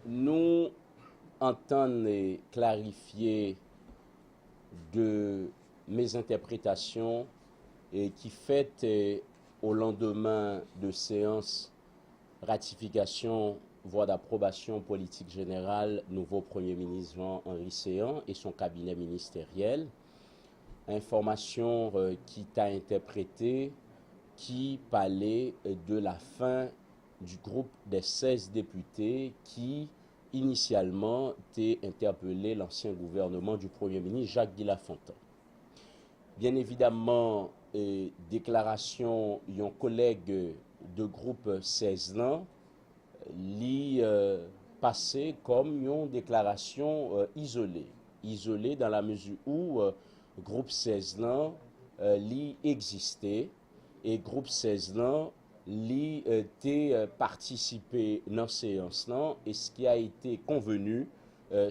Nous entendons clarifier de mes interprétations et qui fait au lendemain de séance ratification voie d'approbation politique générale nouveau Premier ministre Jean-Henri Séan et son cabinet ministériel. Information qui t'a interprété qui parlait de la fin du groupe des 16 députés qui initialement t'ait interpellé l'ancien gouvernement du Premier ministre Jacques Guy Lafontaine. Bien évidemment, déclaration d'un collègue de groupe 16 ans li passé comme une déclaration isolée dans la mesure où groupe 16 ans li existait et groupe 16 ans li était participé dans séance là et ce qui a été convenu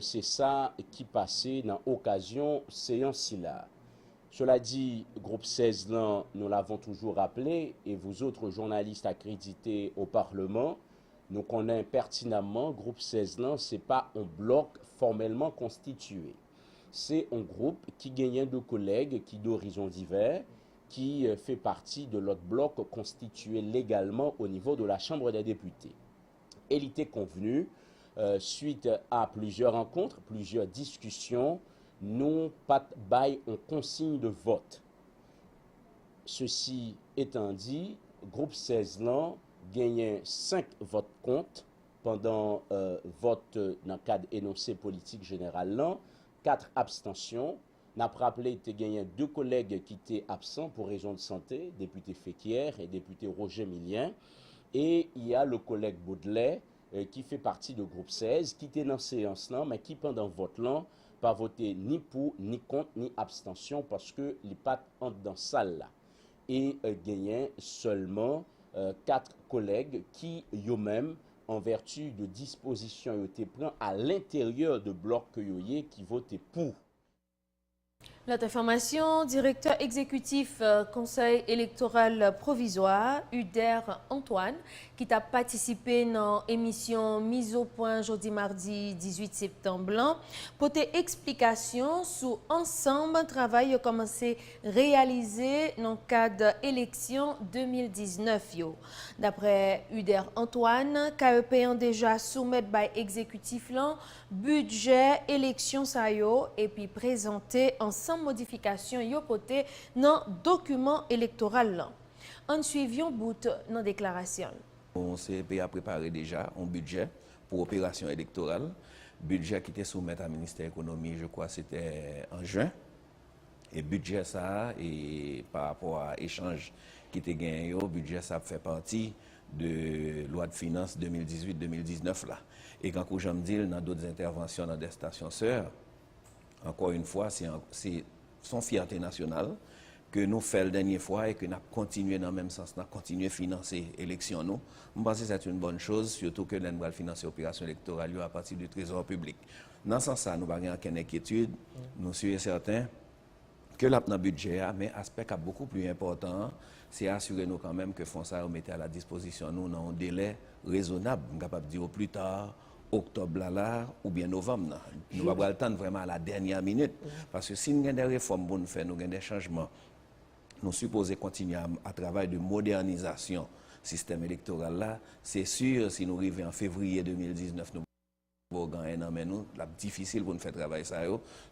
c'est ça qui passait dans l'occasion séance là. Cela dit, groupe 16 là, nous l'avons toujours rappelé, et vous autres journalistes accrédités au Parlement, nous connaissons pertinemment, groupe 16 là, ce n'est pas un bloc formellement constitué. C'est un groupe qui gagne de collègues qui d'horizons divers, qui fait partie de l'autre bloc constitué légalement au niveau de la Chambre des députés. Et il était convenu, suite à plusieurs rencontres, plusieurs discussions, nous pas bail en consigne de vote. Ceci étant dit, groupe 16 là gagne 5 votes contre pendant vote dans le cadre énoncé politique général là, 4 abstentions. N'a rappelé que gagné 2 collègues qui étaient absents pour raison de santé, député Féquière et député Roger Millien. Et il y a le collègue Baudelaire qui fait partie du groupe 16, qui était dans la séance là, mais qui pendant vote là pas voté ni pour, ni contre, ni abstention parce que les pattes entrent dans la salle là. Et gagné seulement 4 collègues qui, eux-mêmes, en vertu de dispositions qui ont été prises à l'intérieur de blocs qui votaient pour. L'autre information, directeur exécutif Conseil électoral provisoire, Uder Antoine, qui a participé dans l'émission Mise au point jeudi mardi 18 septembre, pour des explications sur ensemble travail a commencé à réaliser dans le cadre de l'élection 2019. D'après Uder Antoine, KEP a déjà soumis par exécutif budget élection et puis présenté ensemble modification yo poté dans document électoral là. En suivions bout dans déclaration. On CEP a préparé déjà un budget pour opération électorale budget qui était soumis à ministère de l'économie, je crois c'était en juin. Et budget ça, et par rapport à l'échange qui était gagné, budget ça fait partie de loi de finances 2018-2019 là. Et quand je me dis dans d'autres interventions dans des stations sœurs, encore une fois, c'est son fierté nationale que nous faisons la dernière fois et que nous avons continué dans le même sens, nous avons continué à financer l'élection. Je pense que c'est une bonne chose, surtout que nous allons financer l'opération électorale à partir du trésor public. Dans ce sens, nous n'avons aucune inquiétude, nous sommes certains que le budget, mais aspect beaucoup plus important, c'est assurer nous quand même que FONSA mette à la disposition nous dans un délai raisonnable, capable de dire au plus tard, octobre là, ou bien novembre. Nous n'avons pas le temps vraiment à la dernière minute. Parce que si nous avons des réformes pour nous faire, nous avons des changements, nous supposons continuer à travailler de modernisation du système électoral là. C'est sûr, si nous arrivons en février 2019, nous mais nous, c'est difficile pour nous faire travailler ça.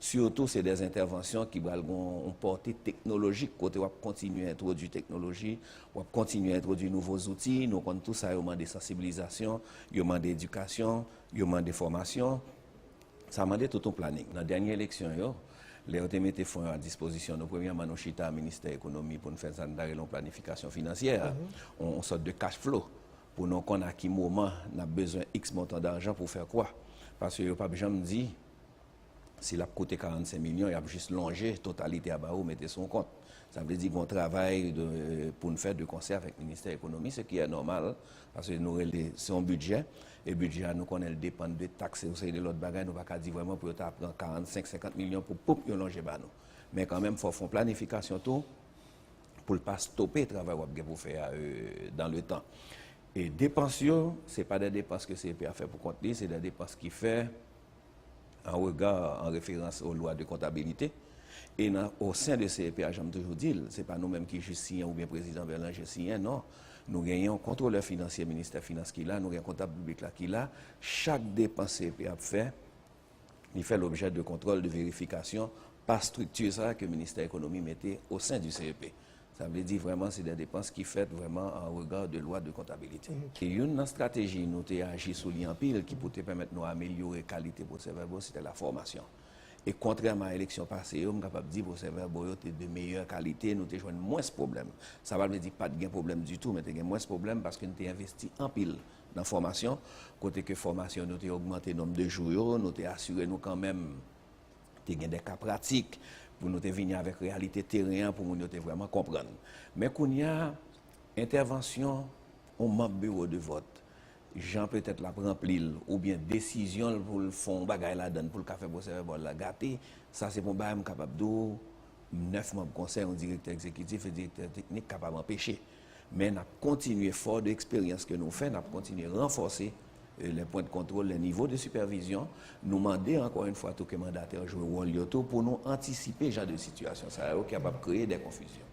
Surtout, c'est des interventions qui ont une portée technologique. Côté, on va continuer à introduire technologie, on va continuer à introduire nouveaux outils. Nous avons tout ça, il y a des sensibilisations, il y a des éducations, il y a des formations. Ça m'a dit tout un planning. Dans la dernière élection, les autres mettaient fonds à disposition. Nous, premièrement, nous chita au ministère de l'économie pour nous faire une planification financière, une sorte de cash flow. Pour nous connaître à quel moment on a besoin X montant d'argent pour faire quoi. Parce que le pape Jean me dit, s'il a coûté 45 millions, il a juste longé la totalité à Barreau, mettez son compte. Ça veut dire qu'on travaille pour nous faire de concert avec le ministère de l'économie, ce qui est normal, parce que c'est un budget, et le budget, nous connaissons le dépend de taxes et de l'autre bagage, nous ne pouvons pas dire vraiment pour prendre 45-50 millions pour longer. Mais quand même, il faut faire une planification tout pour ne pas stopper le travail que vous faites dans le temps. Et dépenses, ce n'est pas des dépenses que le CEP a fait pour contenir, c'est des dépenses qui fait en regard, en référence aux lois de comptabilité. Et au sein de CEP, j'aime toujours dire, ce n'est pas nous-mêmes qui juste signons ou bien le président Berlanger signe, non. Nous gagnons un contrôleur financier, ministère des Finances qui est là, nous gagnons un comptable public là qui est là. Chaque dépense CEP a fait, il fait l'objet de contrôle, de vérification par structure ça que le ministère de l'économie mettait au sein du CEP. Ça veut dire vraiment c'est des dépenses qui font vraiment en regard de loi de comptabilité. Et une stratégie, nous avons agi sous l'empile qui peut permettre de nous améliorer la qualité pour ces verbes, c'était la formation. Et contrairement à l'élection passée, je suis capable de dire que ces verbes de meilleure qualité, nous avons moins de problèmes. Ça ne veut pas dire pas de problème du tout, mais nous avons moins de problèmes parce que nous avons investi en pile dans la formation. Côté que formation, nous avons augmenté le nombre de jours, nous avons assuré nous quand même des cas pratiques. Pour nous venir avec réalité terrain pour nous vraiment comprendre. Mais quand il y a intervention au membre bureau de vote, Jean peut-être la remplir ou bien décision pour le fond bagaille la donne pour le café pour servir la gâter, ça c'est pour bailler capable de 9 membres conseil, un directeur exécutif et directeur technique capable d'empêcher. Mais nous continuons fort de l'expérience que nous faisons, nous continuons à renforcer les points de contrôle, les niveaux de supervision, nous demander encore une fois tout que mandataire joue un rôle pour nous anticiper ce genre de situation, ça est capable de créer des confusions.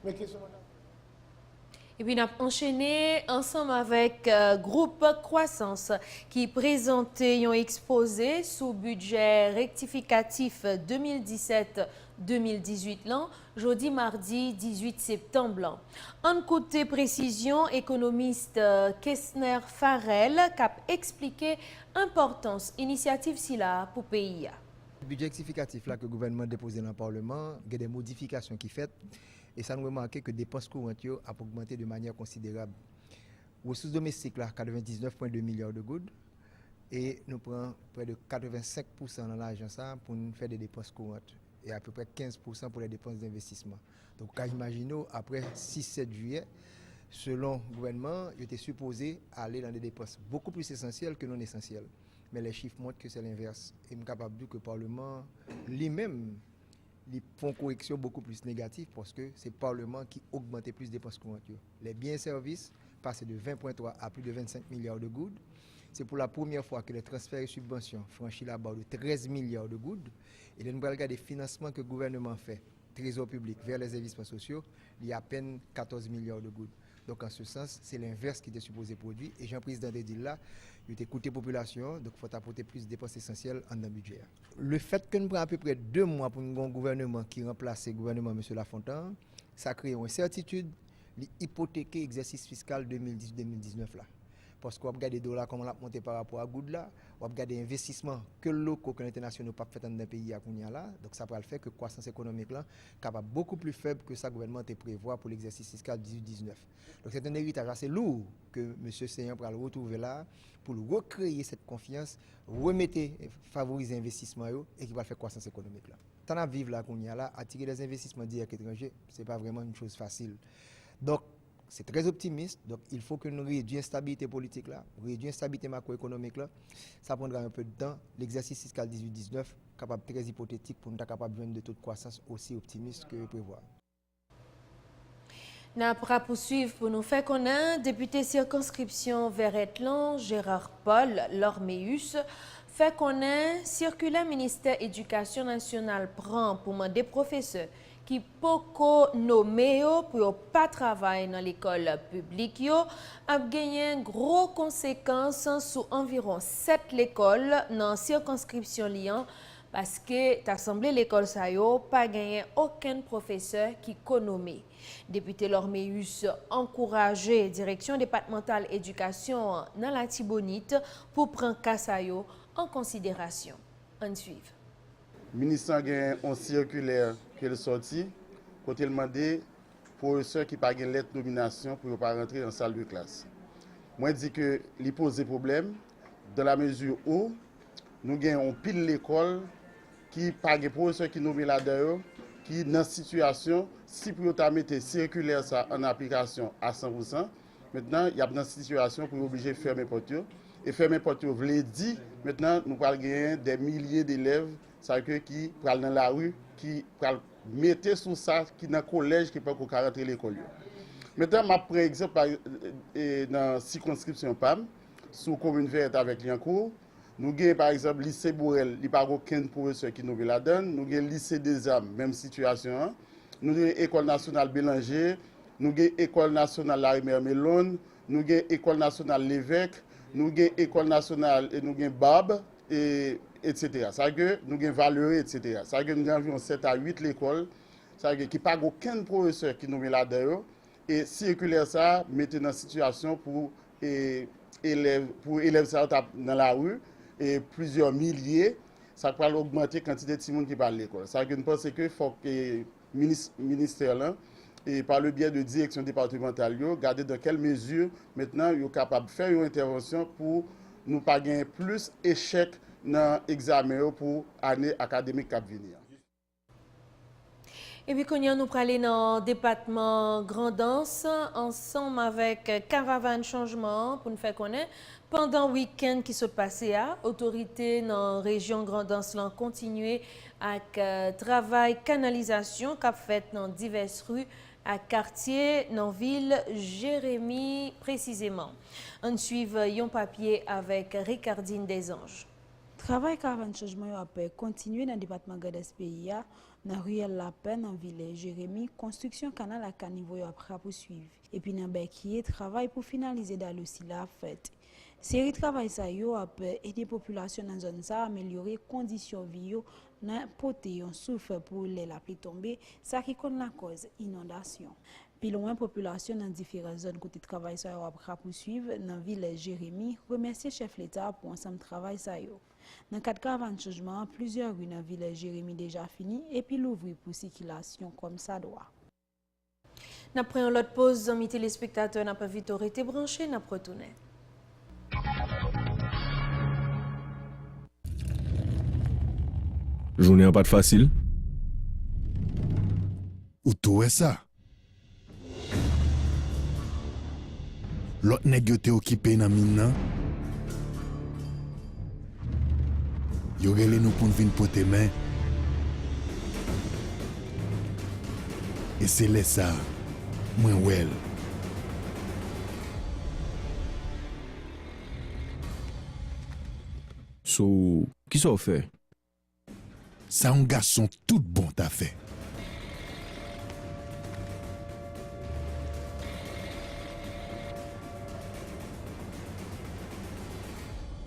Et puis, nous avons enchaîné ensemble avec Groupe Croissance qui présentait un exposé sous budget rectificatif 2017-2018, jeudi, mardi 18 septembre. En côté précision, économiste Kessner Farrell qui a expliqué l'importance initiative SILA pour le pays. Le budget rectificatif là, que le gouvernement a déposé dans le Parlement, il y a des modifications qui sont faites. Et ça nous remarque que les dépenses courantes ont augmenté de manière considérable. Ressources domestiques, 99,2 milliards de gouttes. Et nous prenons près de 85% dans l'argent pour nous faire des dépenses courantes. Et à peu près 15% pour les dépenses d'investissement. Donc, quand imaginons, après 6-7 juillet, selon le gouvernement, il était supposé aller dans des dépenses beaucoup plus essentielles que non essentielles. Mais les chiffres montrent que c'est l'inverse. Et je suis capable de dire que le Parlement lui-même, ils font correction beaucoup plus négative parce que c'est le Parlement qui augmente plus les dépenses courantes. Les biens et services passent de 20,3 à plus de 25 milliards de gouttes. C'est pour la première fois que les transferts et subventions franchissent la barre de 13 milliards de gouttes. Et nous regardons les financements que le gouvernement fait, trésor public vers les investissements sociaux, il y a à peine 14 milliards de gouttes. Donc en ce sens, c'est l'inverse qui était supposé produire. Et Jean-Président de dit là, il a écouté la population, donc il faut apporter plus de dépenses essentielles en un budget. Le fait que nous prenons à peu près 2 mois pour un gouvernement qui remplace le gouvernement M. Lafontaine, ça crée une incertitude, l'hypothéquer l'exercice fiscal 2010-2019 là. parce qu'on regarde les dollars comment l'a monté par rapport à goud là, on regarde les investissements que locaux que internationaux pas fait dans le pays à Kounia là, donc ça va le faire que croissance économique là capable beaucoup plus faible que ça gouvernement te prévoit pour l'exercice fiscal 18-19. Donc c'est un héritage assez lourd que monsieur Seyhan va le retrouver là pour recréer cette confiance, remettre favoriser l'investissement et qui va faire croissance économique là. Tant à vivre là Kounia là, attirer des investissements directs étrangers, c'est pas vraiment une chose facile. Donc c'est très optimiste, donc il faut que nous réduisions l'instabilité politique là, réduire l'instabilité macroéconomique là. Ça prendra un peu de temps. L'exercice fiscal 18-19 capable très hypothétique pour nous être capable de joindre de taux de croissance aussi optimiste que prévoir. Nous allons poursuivre pour nous faire connaître député circonscription Verretlan Gérard Paul Lorméus fait connaître circulaire ministère éducation nationale prend pour demander professeurs qui poko nommé pour pas travailler dans l'école publique a gagné gros conséquences sur environ 7 l'écoles dans circonscription Lyon parce que l'Assemblée l'école ça yo pas gagné aucun professeur qui nommé. Député Lorméus encouragé direction départementale éducation dans la Tibonite pour prendre cas ça yo en considération. On suit. Ministre a gagné un circulaire qu'elle sorti, quand il demandé professeurs qui pas lettre de nomination pour ne pas rentrer dans la salle de classe. Moi, je dis que il pose des problèmes dans la mesure où nous avons pile l'école qui pas de professeurs qui nommé là-dedans, qui dans situation, si pour mettre circulaire ça en application à 100%, maintenant il y a une situation pour obliger de fermer porte. Et fermer porte veut dire maintenant nous allons gagner des milliers d'élèves qui parlent dans la rue, qui mettent sous ça, qui dans le collège, qui peuvent rentrer l'école. Maintenant, je prends exemple dans la circonscription PAM, sous commune verte avec Liancourt. Nous avons par exemple le lycée Bourrel, il n'y a pas aucun professeur qui nous la donne. Nous avons le lycée des Armes, même situation. Nous avons l'école nationale Bélanger, nous avons l'école nationale Larimer Melon, nous avons l'école nationale L'évêque, nous avons l'école nationale et nous avons Bab. Etc. Ça que nous avons valeur, etc. Ça que nous avons environ 7 à 8 l'école, ça que qui pas aucun professeur qui nous met là-dedans et circulaire ça mettre dans situation pour élèves dans la rue et plusieurs milliers, ça va augmenter la quantité de monde qui parle l'école. Ça que nous pensons que faut que ministère là et par le biais de direction départementale garder dans quelle mesure maintenant ils sont capables de faire une intervention pour nous pas gagner plus échec dans l'examen pour l'année académique qui va venir. Et puis, quand nous parlons dans le département Grand'Anse, ensemble avec Caravane Changement, pour nous faire connaître, pendant le week-end qui s'est passé, l'autorité dans la région Grand'Anse a continué avec travail canalisation qu'a fait dans diverses rues à quartier dans la ville Jérémy précisément. On suit un papier avec Ricardine Desanges. Travail Caravane Changement a continué dans le département Grand'Anse pays dans Ruelle La Peine dans ville Jérémy construction canal à caniveau après poursuivre et puis dans Bekié travail pour finaliser dans le la fête. Série travail ça yo a aider population dans zone ça améliorer conditions vie dans porter un souffle pour la pluie tomber ça qui connaît la cause inondation. Puis loin population dans différentes zones côté travail ça yo après poursuivre dans ville Jérémy remercier chef l'État pour ensemble travail ça yo. Dans le cadre de Caravane Changement, plusieurs rues dans la ville Jérémy déjà fini et puis l'ouvrir pour circulation comme ça doit. Après l'autre pause, amis téléspectateurs, n'a pas vite été branché, n'a pas retourné. Journée pas de facile. Ou tout est ça? L'autre nèg yo te occupé dans mine. Yo relé nous pour venir porter main. Et c'est là ça, moi well. So, qui ça fait? Ça un garçon tout bon t'a fait.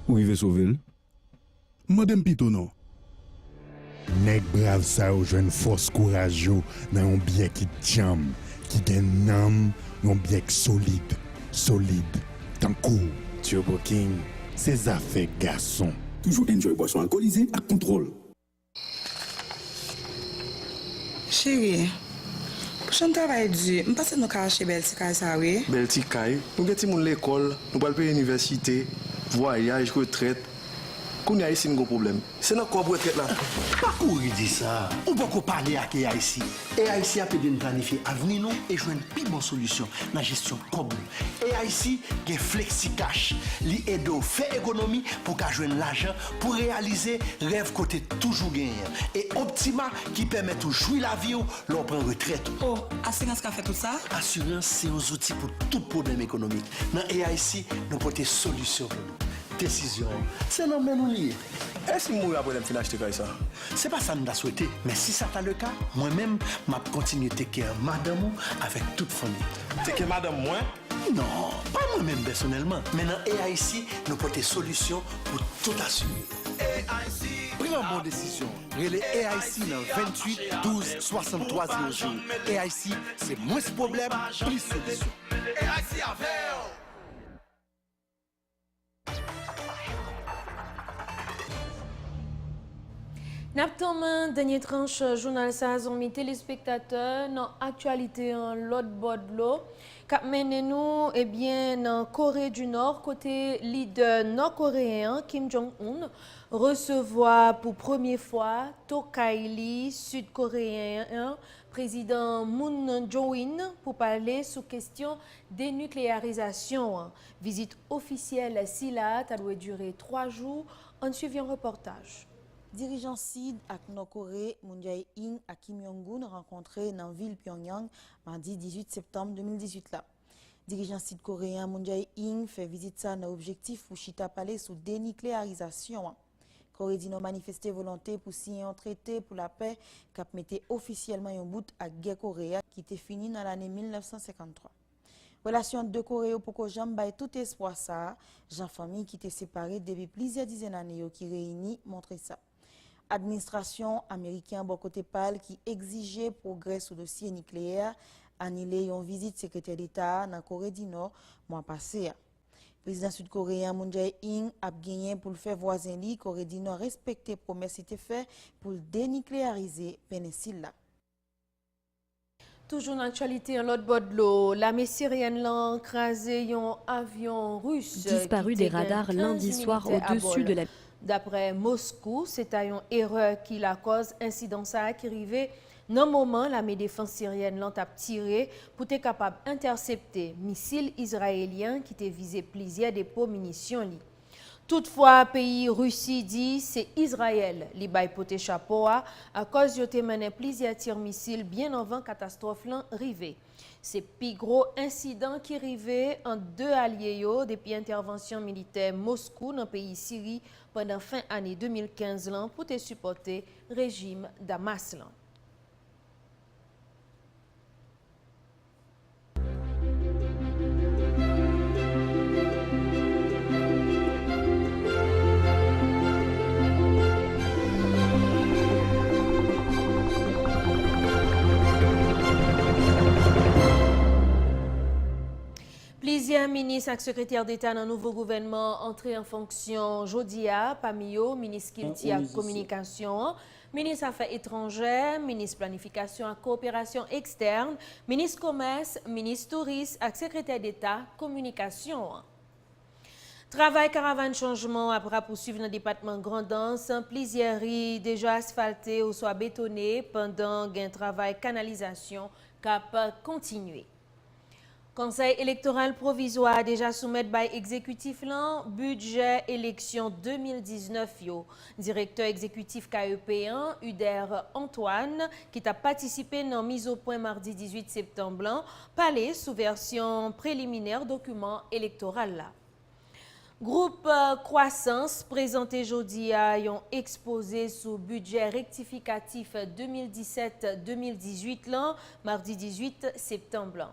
Où il veut sauver? Madame Pito non. Nèg brave ça ou jeune force courageux dans un bien qui jam, qui gagne nam, un bien solide, tant court Turbo King, ses affaires garçons. Toujours enjoy boisson alcoolisée à contrôle. Chérie, prochain travail dur, je passe nos cas chez Beltika, ça oui. Beltika, nous avons l'école, nous allons payer l'université, voyage, retraite. Qu'on y a ici un gros problème. C'est notre quoi retraite là. Pas courir dit ça. On peut pas parler avec AIC. AIC a pu planifier l'avenir nous et jouer une plus bonne solution dans la gestion comme nous. AIC a flexi cash. Li aide à faire économie pour qu'à jouer l'argent pour réaliser rêve côté toujours gagné. Et Optima qui permet de jouer la vie l'on prend retraite. Oh, assurance qui a fait tout ça? Assurance c'est un outil pour tout problème économique. Dans AIC, nous porter solution pour nous. Décision, c'est non mais nous lié. Est-ce que nous avons un final acheter ça? C'est pas ça que nous avons souhaité, mais si ça t'a le cas, moi-même, je continue de care madame avec toute famille. Take madame moi? Non, pas moi-même personnellement. Maintenant, AIC, nous portons des solutions pour tout assurer. AIC, prenez une bonne décision. Relais AIC dans 28 12 63 00. AIC, c'est moins de problème, plus de solutions. AIC avec. Naptoman, dernière tranche, journal Sazomi téléspectateurs, dans l'actualité en l'autre bord de l'eau. Cap mène nous, eh bien, dans Corée du Nord, côté leader nord-coréen Kim Jong-un, recevoir pour première fois Tokaili, sud-coréen, président Moon Jae-in, pour parler sur question dénucléarisation. Visite officielle SILA, ça doit durer 3 jours. On suit un reportage. Dirigeant SID ak Nord-Corée, Moon Jae-in et Kim Jong-un rencontrés dans la ville Pyongyang mardi 18 septembre 2018 là. Dirigeant SID coréen Moon Jae-in fait visite ça dans l'objectif pour chita parler sous dénucléarisation. Corée dit non manifester volonté pour signer un traité pour la paix qui mettait officiellement un bout à guerre coréenne qui était finie dans l'année 1953. Relation de Corée au Poko Jamba et tout espoir ça, Jean famille qui était séparé depuis plusieurs dizaines d'années qui réunit montrer ça. Administration américaine bon côté pâle qui exigeait progrès sur le dossier nucléaire annulé une visite secrétaire d'État dans Corée du Nord mois passé. Président sud-coréen Moon Jae-in a gagné pour le faire voisin li Corée du Nord respecter promesse était fait pour dénucléariser péninsule. Toujours dans l'actualité, en l'autre bord de l'eau, l'armée syrienne l'a écrasé un avion russe disparu des radars lundi soir au-dessus de la... D'après Moscou, c'est une erreur qui la cause incident ça qui arrivé dans le moment l'armée défense syrienne l'a tiré pour être capable d'intercepter missiles israéliens qui étaient visé plusieurs dépôts munitions. Toutefois, pays Russie dit c'est Israël qui a poté chapeau à cause de mené plusieurs tirs missiles bien avant catastrophe l'arrivée. C'est le plus gros incident qui arrivait en 2 alliés depuis l'intervention militaire Moscou dans le pays Syrie pendant fin année 2015 pour supporter le régime Damas. Plusieurs ministres et secrétaires d'État dans le nouveau gouvernement entrés en fonction Jodia, parmi eux, ministre Kilti à communication, ministre Affaires étrangères, ministre Planification et coopération externe, ministre Commerce, ministre Tourisme et secrétaire d'État communication. Travail caravane changement après poursuivre dans le département Grand'Anse, plusieurs rues déjà asphaltées ou soit bétonnées pendant un travail canalisation cap continuer. Conseil électoral provisoire déjà soumettre par exécutif là budget élection 2019 yo. Directeur exécutif KEP1 Uder Antoine qui a participé dans mise au point mardi 18 septembre parler sous version préliminaire document électoral là. Groupe Croissance présenté jeudi à un exposé sous budget rectificatif 2017-2018 là mardi 18 septembre.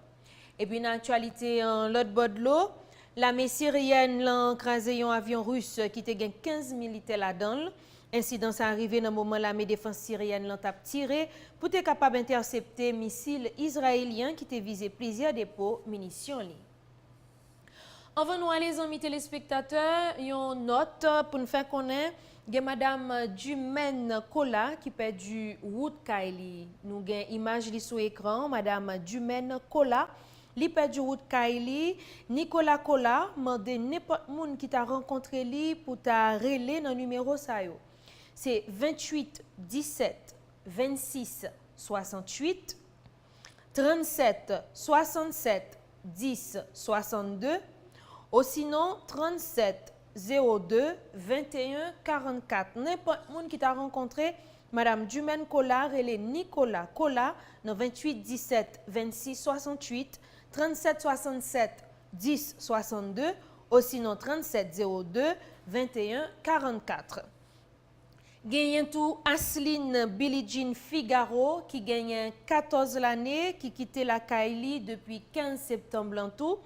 Et puis, dans l'actualité, en l'autre bord de l'eau, l'armée syrienne l'a écrasé un avion russe qui était 15 militaires là-dedans. Incident est arrivé dans le moment où l'armée défense syrienne l'a tiré pour être capable d'intercepter missiles israéliens qui étaient visés plusieurs dépôts munitions. Avant nous aller, les amis téléspectateurs, une note pour nous faire connaître. Il y a Madame Dumaine Kola qui perdu route Kaili. Nous avons une image sur l'écran. Madame Dumaine Kola, qui perdu route Kaili. Nicolas Kola, demande n'importe qui qui t'a rencontré lui pour t'a relé dans le numéro ça yo. C'est 28 17 26 68 37 67 10 62 ou sinon 37 02 21 44. N'importe qui qui t'a rencontré Madame Dumaine Kola relé Nicolas Kola dans 28 17 26 68 37 67 10 62 ou sinon 37 02 21 44. Gagne tout Asline Billie Jean Figaro qui gagne 14 l'année qui quittait la Kaili depuis 15 septembre en tout.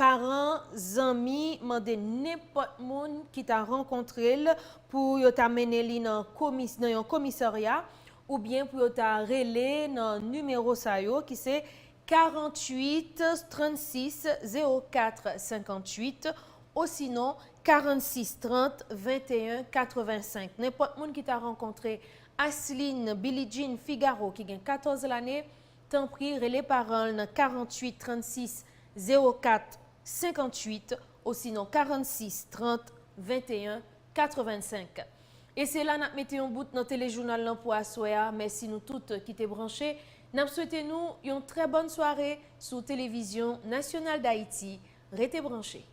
Parents, amis, mandé n'importe monde qui t'a rencontré pour t'amener dans un commissariat ou bien pour t'a relé dans numéro sayo qui c'est 48 36 04 58 ou sinon 46 30 21 85. N'importe monde qui t'a rencontré Asline Billie Jean Figaro qui gagne 14 l'année, t'en prie relé parents dans 48 36 04 58 ou sinon 46 30 21 85. Et c'est là que nous mettons un bout dans le téléjournal pour Assoya. Merci nous toutes qui t'es branchés. Nous souhaitons une très bonne soirée sur Télévision Nationale d'Haïti. Restez branchés.